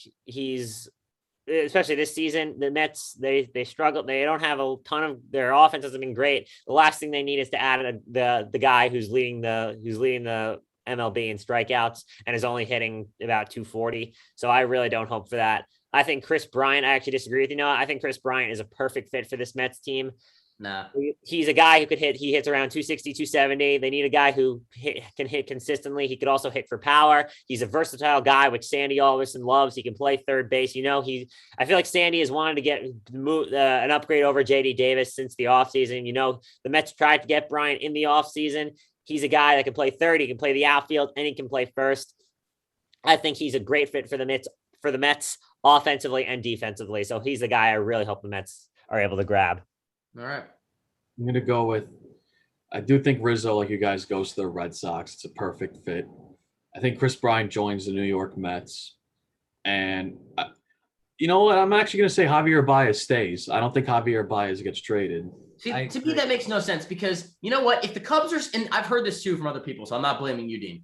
especially this season, the Mets, they struggle. They don't have a ton of, their offense hasn't been great. The last thing they need is to add the guy who's leading the MLB in strikeouts and is only hitting about 240. So I really don't hope for that. I think Chris Bryant, I actually disagree with you. I think Chris Bryant is a perfect fit for this Mets team. Nah. He's a guy who could hit. He hits around 260, 270. They need a guy who can hit consistently. He could also hit for power. He's a versatile guy, which Sandy Alderson loves. He can play third base. I feel like Sandy has wanted to get an upgrade over JD Davis since the offseason. The Mets tried to get Bryant in the offseason. He's a guy that can play third. He can play the outfield and he can play first. I think he's a great fit for the Mets offensively and defensively. So he's the guy I really hope the Mets are able to grab. All right. I'm going to go with, I do think Rizzo, like you guys, goes to the Red Sox. It's a perfect fit. I think Chris Bryant joins the New York Mets. And you know what? I'm actually going to say Javier Baez stays. I don't think Javier Baez gets traded. See, to me, that makes no sense because you know what? If the Cubs and I've heard this too from other people, so I'm not blaming you, Dean.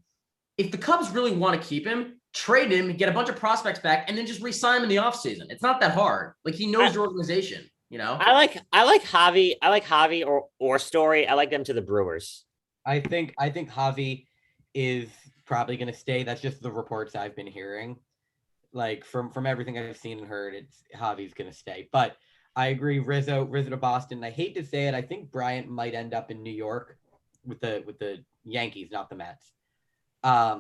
If the Cubs really want to keep him, trade him, get a bunch of prospects back, and then just re-sign him in the offseason. It's not that hard. Like he knows your organization, I like Javi or Story. I like them to the Brewers. I think Javi is probably going to stay. That's just the reports I've been hearing. Like from everything I've seen and heard, it's Javi's going to stay. But I agree, Rizzo to Boston. I hate to say it, I think Bryant might end up in New York with the Yankees, not the Mets. I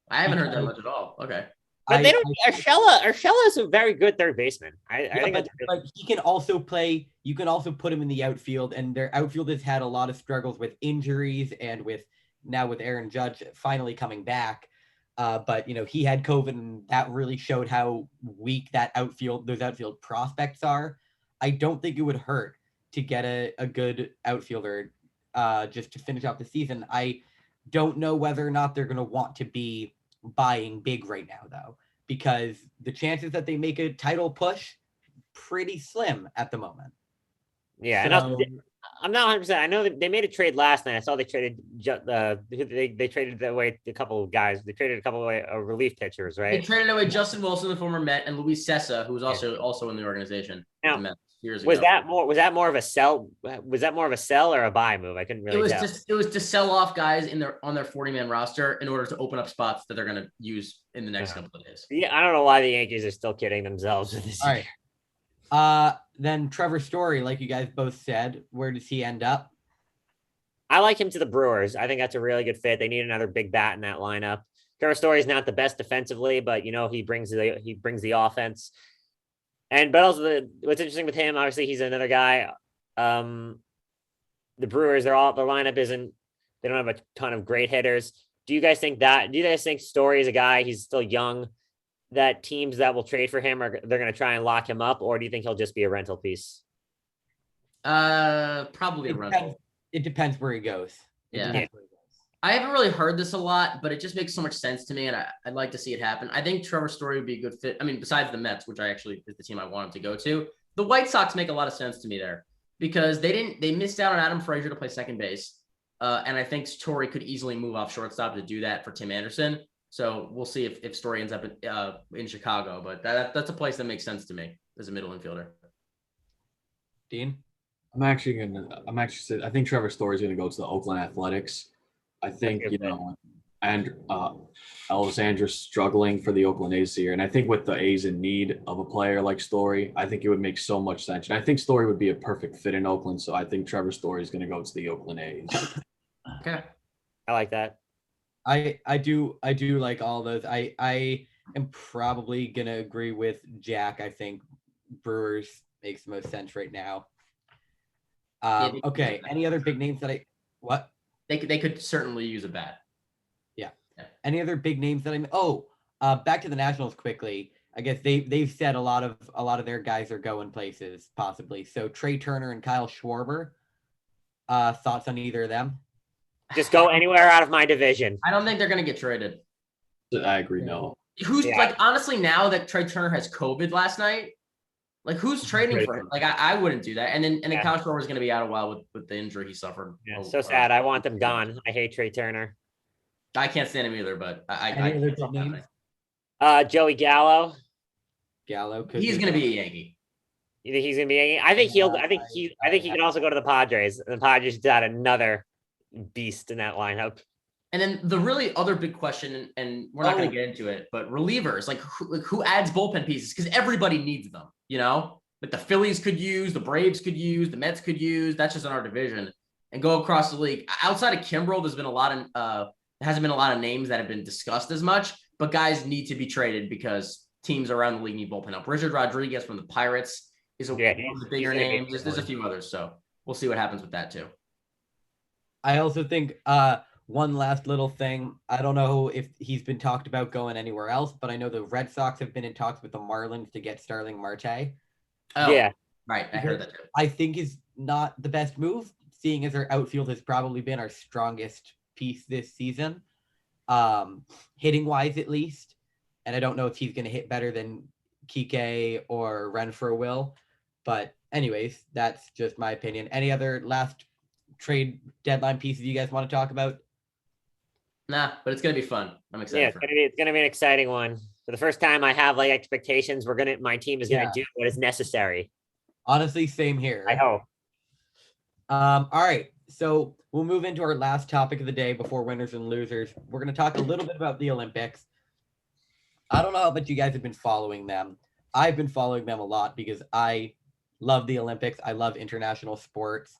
haven't heard that much at all. Okay. But they don't. Urshela is a very good third baseman. I think but he can also play. You can also put him in the outfield, and their outfield has had a lot of struggles with injuries and with Aaron Judge finally coming back. But he had COVID, and that really showed how weak those outfield prospects are. I don't think it would hurt to get a good outfielder just to finish off the season. I don't know whether or not they're going to want to be buying big right now, though, because the chances that they make a title push pretty slim at the moment. Yeah, so, I'm not 100%. I know that they made a trade last night. I saw they traded they traded away a couple of guys. They traded a couple of relief pitchers, right? They traded away Justin Wilson, the former Met, and Luis Sessa, who was also in the organization. Now, the Mets years was ago. that more of a sell? Was that more of a sell or a buy move? I couldn't really tell. It was to sell off guys on their 40-man roster in order to open up spots that they're going to use in the next couple of days. Yeah, I don't know why the Yankees are still kidding themselves with this. All right. Then Trevor Story, like you guys both said, where does he end up? I like him to the Brewers. I think that's a really good fit. They need another big bat in that lineup. Trevor Story is not the best defensively, but he brings the offense. But also what's interesting with him, obviously he's another guy. The Brewers, their lineup they don't have a ton of great hitters. Do you guys think Story is a guy, he's still young, that teams that will trade for him they're going to try and lock him up, or do you think he'll just be a rental piece? Probably a rental. It depends where he goes. I haven't really heard this a lot, but it just makes so much sense to me, and I'd like to see it happen. I think Trevor Story would be a good fit. I mean, besides the Mets, which is the team I want him to go to, the White Sox make a lot of sense to me there because they missed out on Adam Frazier to play second base, and I think Story could easily move off shortstop to do that for Tim Anderson. So we'll see if Story ends up in Chicago, but that's a place that makes sense to me as a middle infielder. Dean? I think Trevor Story is going to go to the Oakland Athletics. I think, and Elvis Andrus struggling for the Oakland A's here. And I think with the A's in need of a player like Story, I think it would make so much sense. And I think Story would be a perfect fit in Oakland. So I think Trevor Story is going to go to the Oakland A's. Okay. I like that. I do like all those. I am probably gonna agree with Jack. I think Brewers makes the most sense right now. Okay. Any other big names that what? They could certainly use a bat. Any other big names that back to the Nationals quickly. I guess they've said a lot of their guys are going places possibly. So Trey Turner and Kyle Schwarber. Thoughts on either of them? Just go anywhere out of my division. I don't think they're going to get traded. I agree. No. Who's like, honestly, now that Trey Turner has COVID last night, like who's trading for him? Like I wouldn't do that. And then Kyle Schwarber is going to be out a while with the injury he suffered. Yeah, so sad. I want them gone. I hate Trey Turner. I can't stand him either, but Joey Gallo. He's going to be a Yankee. You think he's going to be a Yankee? I think he can also go to the Padres. And the Padres got another beast in that lineup. And then the really other big question, and we're not going to get into it, but relievers, like who adds bullpen pieces? Because everybody needs them, you know? Like the Phillies could use, the Braves could use, the Mets could use. That's just in our division. And go across the league. Outside of Kimbrel, there's been a lot of there hasn't been a lot of names that have been discussed as much, but guys need to be traded because teams around the league need bullpen help. Richard Rodriguez from the Pirates is one of the bigger names. There's a few others, so we'll see what happens with that too. I also think one last little thing. I don't know if he's been talked about going anywhere else, but I know the Red Sox have been in talks with the Marlins to get Starling Marte. Oh, yeah. Right. I heard that too. I think is not the best move, seeing as our outfield has probably been our strongest piece this season, hitting wise at least. And I don't know if he's going to hit better than Kike or Renfroe will. But anyways, that's just my opinion. Any other last trade deadline pieces you guys want to talk about? Nah, but it's gonna be fun. I'm excited. Yeah, it's gonna be an exciting one. For the first time, I have like expectations. My team is gonna do what is necessary. Honestly, same here. I hope. All right, so we'll move into our last topic of the day before winners and losers. We're gonna talk a little bit about the Olympics. I don't know how much you guys have been following them. I've been following them a lot because I love the Olympics. I love international sports.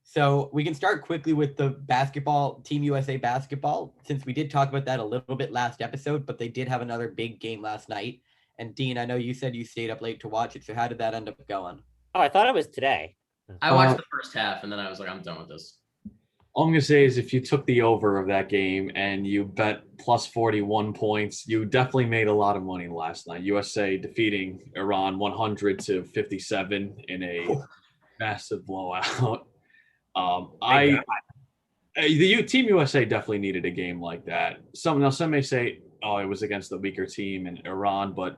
So we can start quickly with the basketball, Team USA basketball, since we did talk about that a little bit last episode, but they did have another big game last night. And Dean, I know you said you stayed up late to watch it. So how did that end up going? Oh, I thought it was today. I watched the first half and then I was like, I'm done with this. All I'm going to say is if you took the over of that game and you bet plus 41 points, you definitely made a lot of money last night. USA defeating Iran 100-57 in a massive blowout. The Team USA definitely needed a game like that. Some may say, oh, it was against the weaker team in Iran, but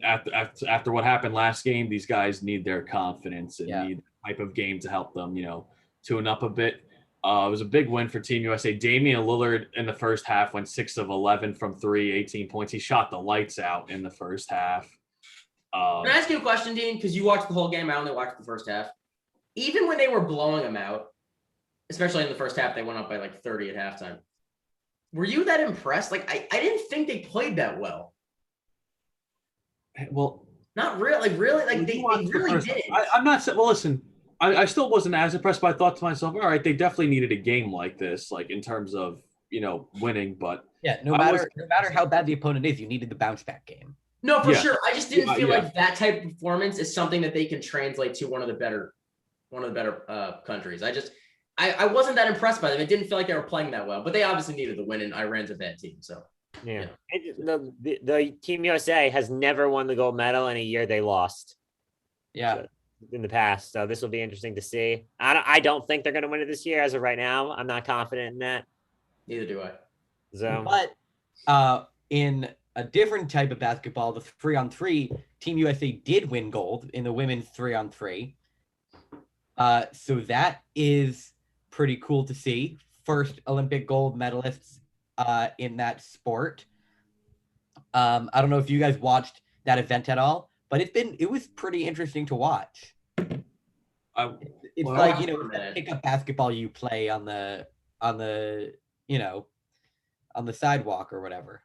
after what happened last game, these guys need their confidence and need a type of game to help them, tune up a bit. It was a big win for Team USA. Damian Lillard in the first half went 6 of 11 from 3, 18 points. He shot the lights out in the first half. Can I ask you a question, Dean? Because you watched the whole game. I only watched the first half. Even when they were blowing them out, especially in the first half, they went up by like 30 at halftime. Were you that impressed? Like, I didn't think they played that well. Well, not really. Really, like they really did. I'm not saying. Well, listen, I still wasn't as impressed, but I thought to myself, all right, they definitely needed a game like this, like in terms of winning. But no matter how bad the opponent is, you needed the bounce back game. No, for sure. I just didn't feel like that type of performance is something that they can translate to one of the better countries. I wasn't that impressed by them. It didn't feel like they were playing that well, but they obviously needed the win, and Iran's a bad team. So yeah. The Team USA has never won the gold medal in a year they lost. Yeah. In the past. So this will be interesting to see. I don't think they're going to win it this year as of right now. I'm not confident in that. Neither do I. So, but in a different type of basketball, the 3-on-3, Team USA did win gold in the women's 3-on-3. So that is pretty cool to see. First Olympic gold medalists in that sport. I don't know if you guys watched that event at all, but it was pretty interesting to watch. It's like, that pickup basketball you play on the the sidewalk or whatever.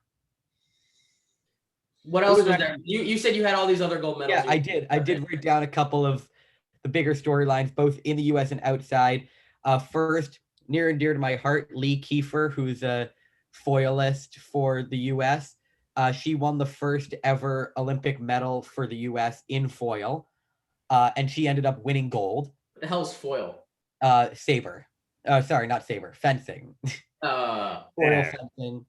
What else was there? You said you had all these other gold medals. Yeah, I did. I did write down a couple of the bigger storylines, both in the U.S. and outside. First, near and dear to my heart, Lee Kiefer, who's a foilist for the U.S. She won the first ever Olympic medal for the U.S. in foil, and she ended up winning gold. What the hell's foil? Saber. Sorry, not saber. Fencing. Foil fencing.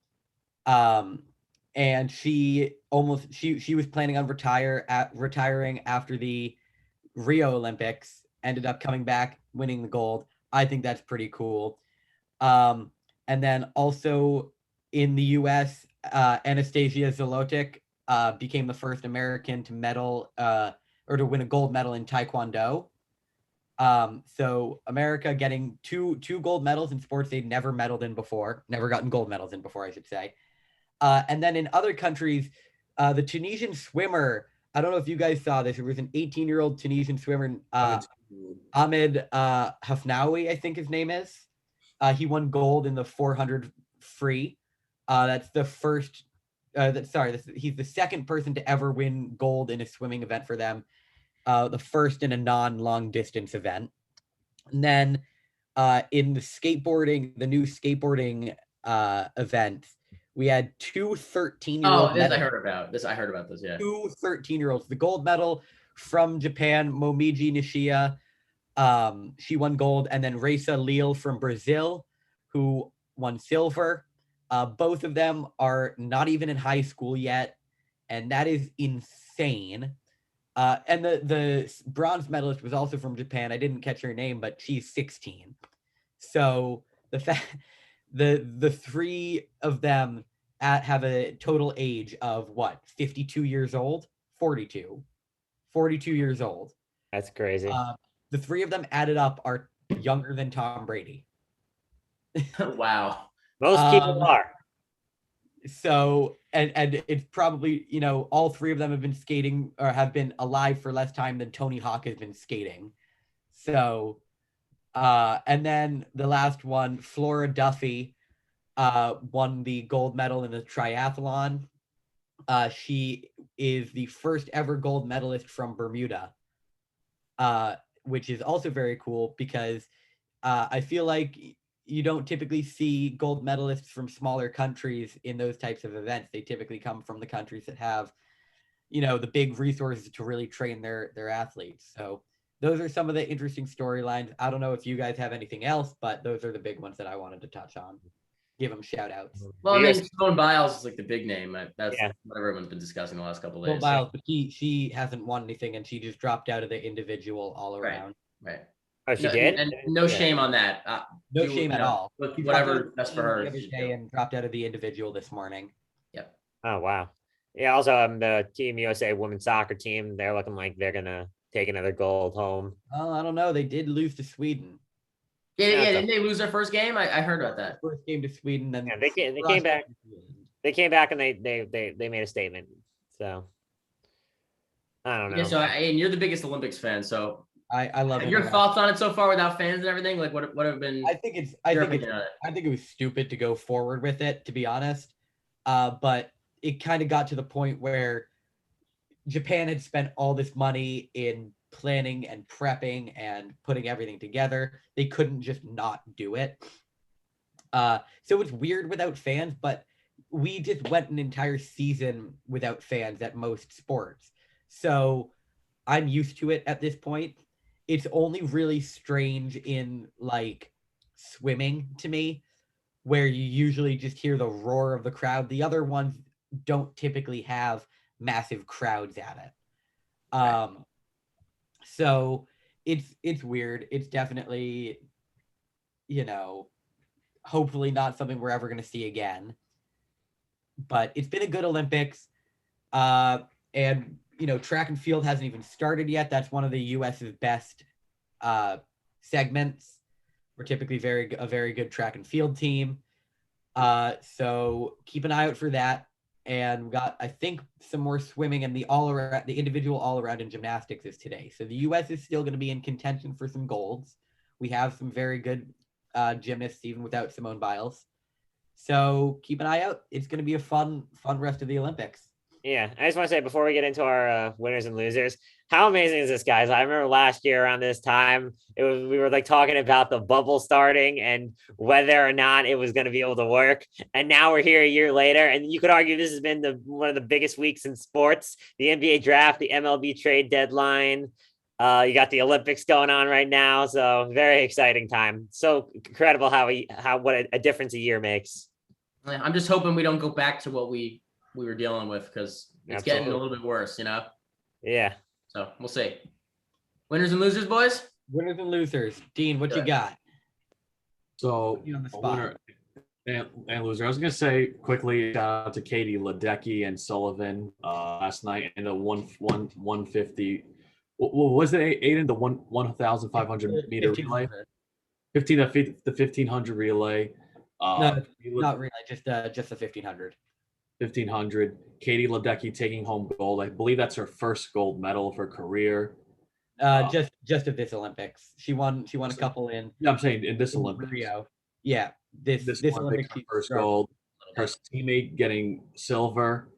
And she was planning on retiring after the Rio Olympics, ended up coming back, winning the gold. I think that's pretty cool. And then also in the US, Anastasia Zolotic became the first American to medal or to win a gold medal in Taekwondo. So America getting two gold medals in sports they'd never gotten gold medals in before, I should say. And then in other countries, the Tunisian swimmer, I don't know if you guys saw this. It was an 18-year-old Tunisian swimmer, Ahmed Hafnaoui, I think his name is. He won gold in the 400 free. That's the first. He's the second person to ever win gold in a swimming event for them. The first in a non-long distance event. And then in the new skateboarding event, we had two 13-year-olds. I heard about this. Yeah. Two 13-year-olds. The gold medal from Japan, Momiji Nishia. She won gold. And then Raisa Leal from Brazil, who won silver. Both of them are not even in high school yet. And that is insane. And the bronze medalist was also from Japan. I didn't catch her name, but she's 16. So the three of them have a total age of 52 years old, 42 years old. That's crazy. The three of them added up are younger than Tom Brady. Wow. Most people are. So, and it's probably, all three of them have been skating or have been alive for less time than Tony Hawk has been skating. So, and then the last one, Flora Duffy, won the gold medal in the triathlon. She is the first ever gold medalist from Bermuda, which is also very cool because I feel like you don't typically see gold medalists from smaller countries in those types of events. They typically come from the countries that have, the big resources to really train their athletes. So those are some of the interesting storylines. I don't know if you guys have anything else, but those are the big ones that I wanted to touch on. Give them shout outs. Well, I mean, Simone Biles is like the big name. That's what everyone's been discussing the last couple of days. Biles, but she hasn't won anything, and she just dropped out of the individual all around. Right. Oh, she did? And no shame on that. No shame at all. Whatever that's for her. The other day and dropped out of the individual this morning. Yep. Oh, wow. Yeah, also the Team USA women's soccer team, they're looking like they're going to take another gold home. Oh, I don't know. They did lose to Sweden. Yeah. Didn't they lose their first game? I heard about that. First game to Sweden. Then they came back. They came back and they made a statement. So, I don't know. Yeah, so and you're the biggest Olympics fan, so I love it. Your thoughts on it so far without fans and everything? Like what have been I think it was stupid to go forward with it, to be honest. But it kind of got to the point where Japan had spent all this money in planning and prepping and putting everything together. They couldn't just not do it. So it's weird without fans, but we just went an entire season without fans at most sports. So I'm used to it at this point. It's only really strange in like swimming to me, where you usually just hear the roar of the crowd. The other ones don't typically have massive crowds at it. So it's weird. It's definitely, hopefully not something we're ever going to see again. But it's been a good Olympics. And track and field hasn't even started yet. That's one of the U.S.'s best segments. We're typically a very good track and field team. So keep an eye out for that. And we got, I think, some more swimming, and the individual all-around in gymnastics is today. So the U.S. is still going to be in contention for some golds. We have some very good gymnasts, even without Simone Biles. So keep an eye out. It's going to be a fun rest of the Olympics. Yeah, I just want to say before we get into our winners and losers, how amazing is this, guys? I remember last year around this time, we were like talking about the bubble starting and whether or not it was going to be able to work. And now we're here a year later, and you could argue this has been one of the biggest weeks in sports. The NBA draft, the MLB trade deadline. You got the Olympics going on right now, so very exciting time. So incredible what a difference a year makes. I'm just hoping we don't go back to what we were dealing with, because it's getting a little bit worse, Yeah. So we'll see. Winners and losers, boys. Winners and losers. Dean, what you got? So You on the spot. winner and loser. I was gonna say quickly, shout out to Katie Ledecky and Sullivan last night in the 150. What was it, Aidan? The 1,500 meter relay. the 1,500 relay. No, not really. Just the 1,500. 1,500. Katie Ledecky taking home gold. I believe that's her first gold medal of her career. Just of this Olympics. She won a couple in. Yeah, I'm saying in this Olympics. Rio. Yeah, this Olympics, her first gold. Her teammate getting silver.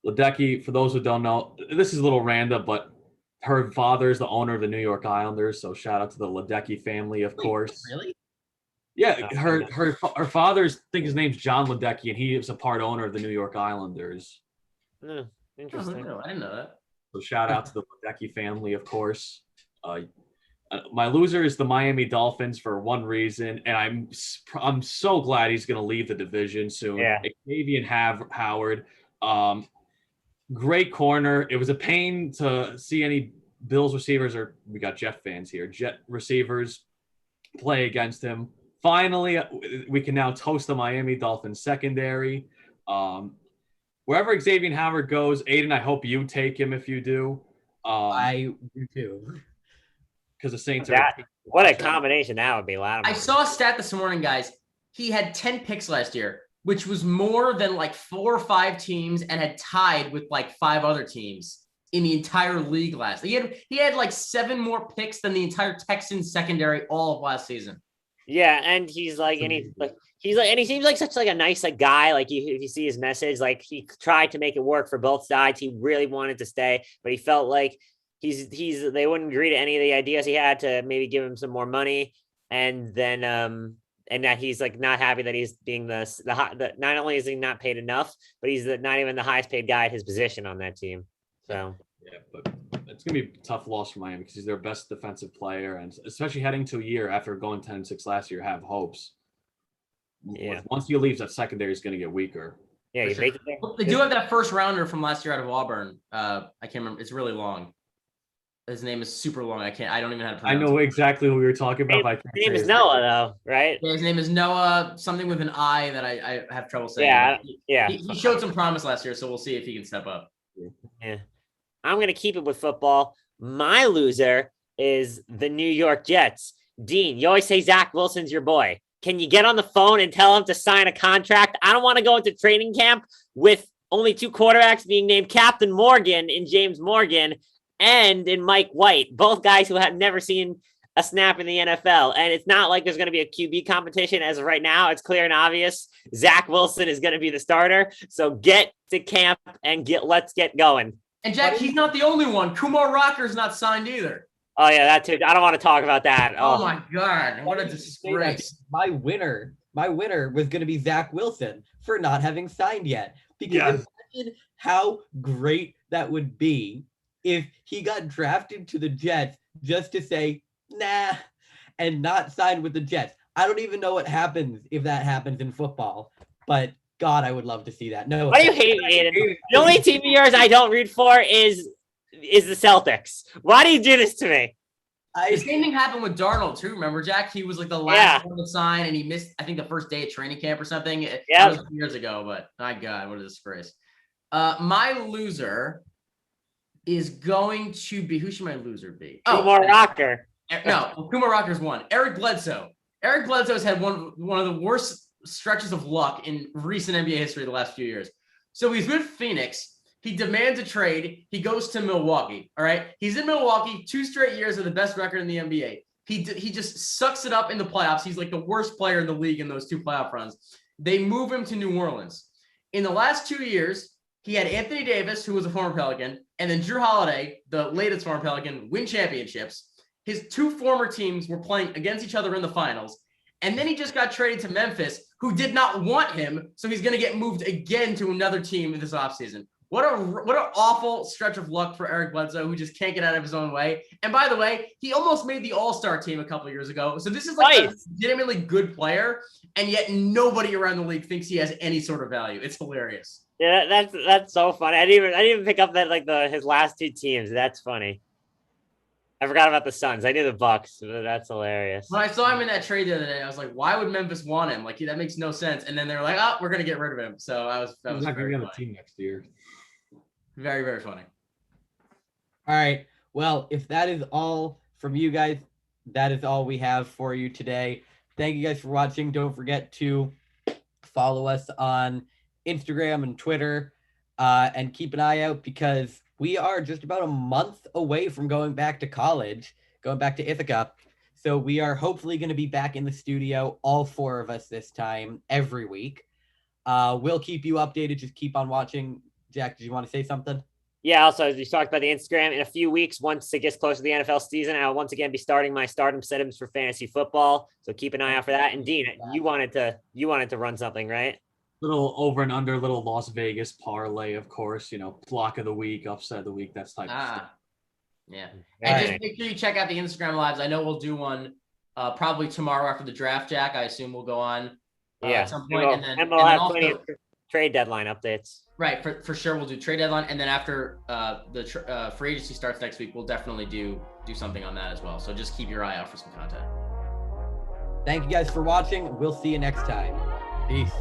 Ledecky, for those who don't know, this is a little random, but her father is the owner of the New York Islanders. So shout out to the Ledecky family, of course. Really? Yeah, her father's, I think his name's John Ledecky, and he is a part owner of the New York Islanders. Interesting. I didn't know that. So shout out to the Ledecky family, of course. My loser is the Miami Dolphins for one reason, and I'm so glad he's going to leave the division soon. Yeah. Xavier Howard, great corner. It was a pain to see any Bills receivers, or we got Jet fans here, Jet receivers play against him. Finally, we can now toast the Miami Dolphins secondary. Wherever Xavier Howard goes, Aidan, I hope you take him if you do. I do too. Because the Saints what a combination that would be. I saw a stat this morning, guys. He had 10 picks last year, which was more than like 4 or 5 teams, and had tied with like 5 other teams in the entire league last. He had like 7 more picks than the entire Texans secondary all of last season. Yeah, and he's like, and he seems like such like a nice guy. Like if you see his message, like he tried to make it work for both sides. He really wanted to stay, but he felt like they wouldn't agree to any of the ideas he had to maybe give him some more money, and then and that he's like not happy that he's being the not only is he not paid enough, but he's not even the highest paid guy at his position on that team. So yeah, but it's gonna be a tough loss for Miami because he's their best defensive player, and especially heading to a year after going 10-6 last year, have hopes. Yeah. Once he leaves, that secondary is gonna get weaker. Yeah, sure. They do have that first rounder from last year out of Auburn. I can't remember. It's really long. His name is super long. I don't even know how to pronounce it. I know exactly who we were talking about. His name is Noah, though, right? Yeah, his name is Noah, something with an I that I have trouble saying. Yeah. He showed some promise last year, so we'll see if he can step up. Yeah. I'm going to keep it with football. My loser is the New York Jets. Dean, you always say Zach Wilson's your boy. Can you get on the phone and tell him to sign a contract? I don't want to go into training camp with only 2 quarterbacks being named Captain Morgan in James Morgan and in Mike White, both guys who have never seen a snap in the NFL. And it's not like there's going to be a QB competition as of right now. It's clear and obvious. Zach Wilson is going to be the starter. So get to camp and let's get going. And Jack, he's not the only one. Kumar Rocker's not signed either. Oh yeah, that too. I don't want to talk about that. Oh my God, what a disgrace! My winner was going to be Zach Wilson for not having signed yet. Because imagine how great that would be if he got drafted to the Jets just to say nah and not sign with the Jets. I don't even know what happens if that happens in football, but God, I would love to see that. No, why do you hate me, Aidan? The only team of yours I don't root for is the Celtics. Why do you do this to me? The same thing happened with Darnold too. Remember, Jack? He was like the last one to sign, and he missed, I think, the first day at training camp or something. That was years ago, but my God, what a disgrace. My loser is going to be, who should my loser be? Kumar Rocker. No, Kumar Rocker's one. Eric Bledsoe. Eric Bledsoe's had one of the worst stretches of luck in recent NBA history the last few years. So he's with Phoenix. He demands a trade. He goes to Milwaukee. All right. He's in Milwaukee 2 straight years of the best record in the NBA. He just sucks it up in the playoffs. He's like the worst player in the league in those 2 playoff runs. They move him to New Orleans. In the last 2 years, he had Anthony Davis, who was a former Pelican, and then Drew Holiday, the latest former Pelican, win championships. His 2 former teams were playing against each other in the finals. And then he just got traded to Memphis, who did not want him. So he's going to get moved again to another team in this offseason. What an awful stretch of luck for Eric Bledsoe, who just can't get out of his own way. And by the way, he almost made the All-Star team a couple of years ago. So this is like a legitimately good player, and yet nobody around the league thinks he has any sort of value. It's hilarious. Yeah, that's so funny. I didn't even pick up that like his last 2 teams. That's funny. I forgot about the Suns. I knew the Bucks, but that's hilarious. When I saw him in that trade the other day, I was like, why would Memphis want him? Like, that makes no sense. And then they're like, oh, we're going to get rid of him. So that was He's not going to very be on the funny. team next year. Very, very funny. All right. Well, if that is all from you guys, that is all we have for you today. Thank you guys for watching. Don't forget to follow us on Instagram and Twitter, and keep an eye out because we are just about a month away from going back to college, going back to Ithaca. So we are hopefully going to be back in the studio, all 4 of us this time, every week. We'll keep you updated. Just keep on watching. Jack, did you want to say something? Yeah, also, as we talked about the Instagram, in a few weeks, once it gets closer to the NFL season, I'll once again be starting my stardom setups for fantasy football. So keep an eye out for that. And Dean, you wanted to run something, right? Little over and under, little Las Vegas parlay, of course, block of the week, upset of the week, that's type of stuff. Yeah. All And right. just make sure you check out the Instagram lives. I know we'll do one probably tomorrow after the draft, Jack. I assume we'll go on at some point. And we'll have plenty of trade deadline updates. Right, for sure we'll do trade deadline, and then after the free agency starts next week, we'll definitely do something on that as well. So just keep your eye out for some content. Thank you guys for watching. We'll see you next time. Peace.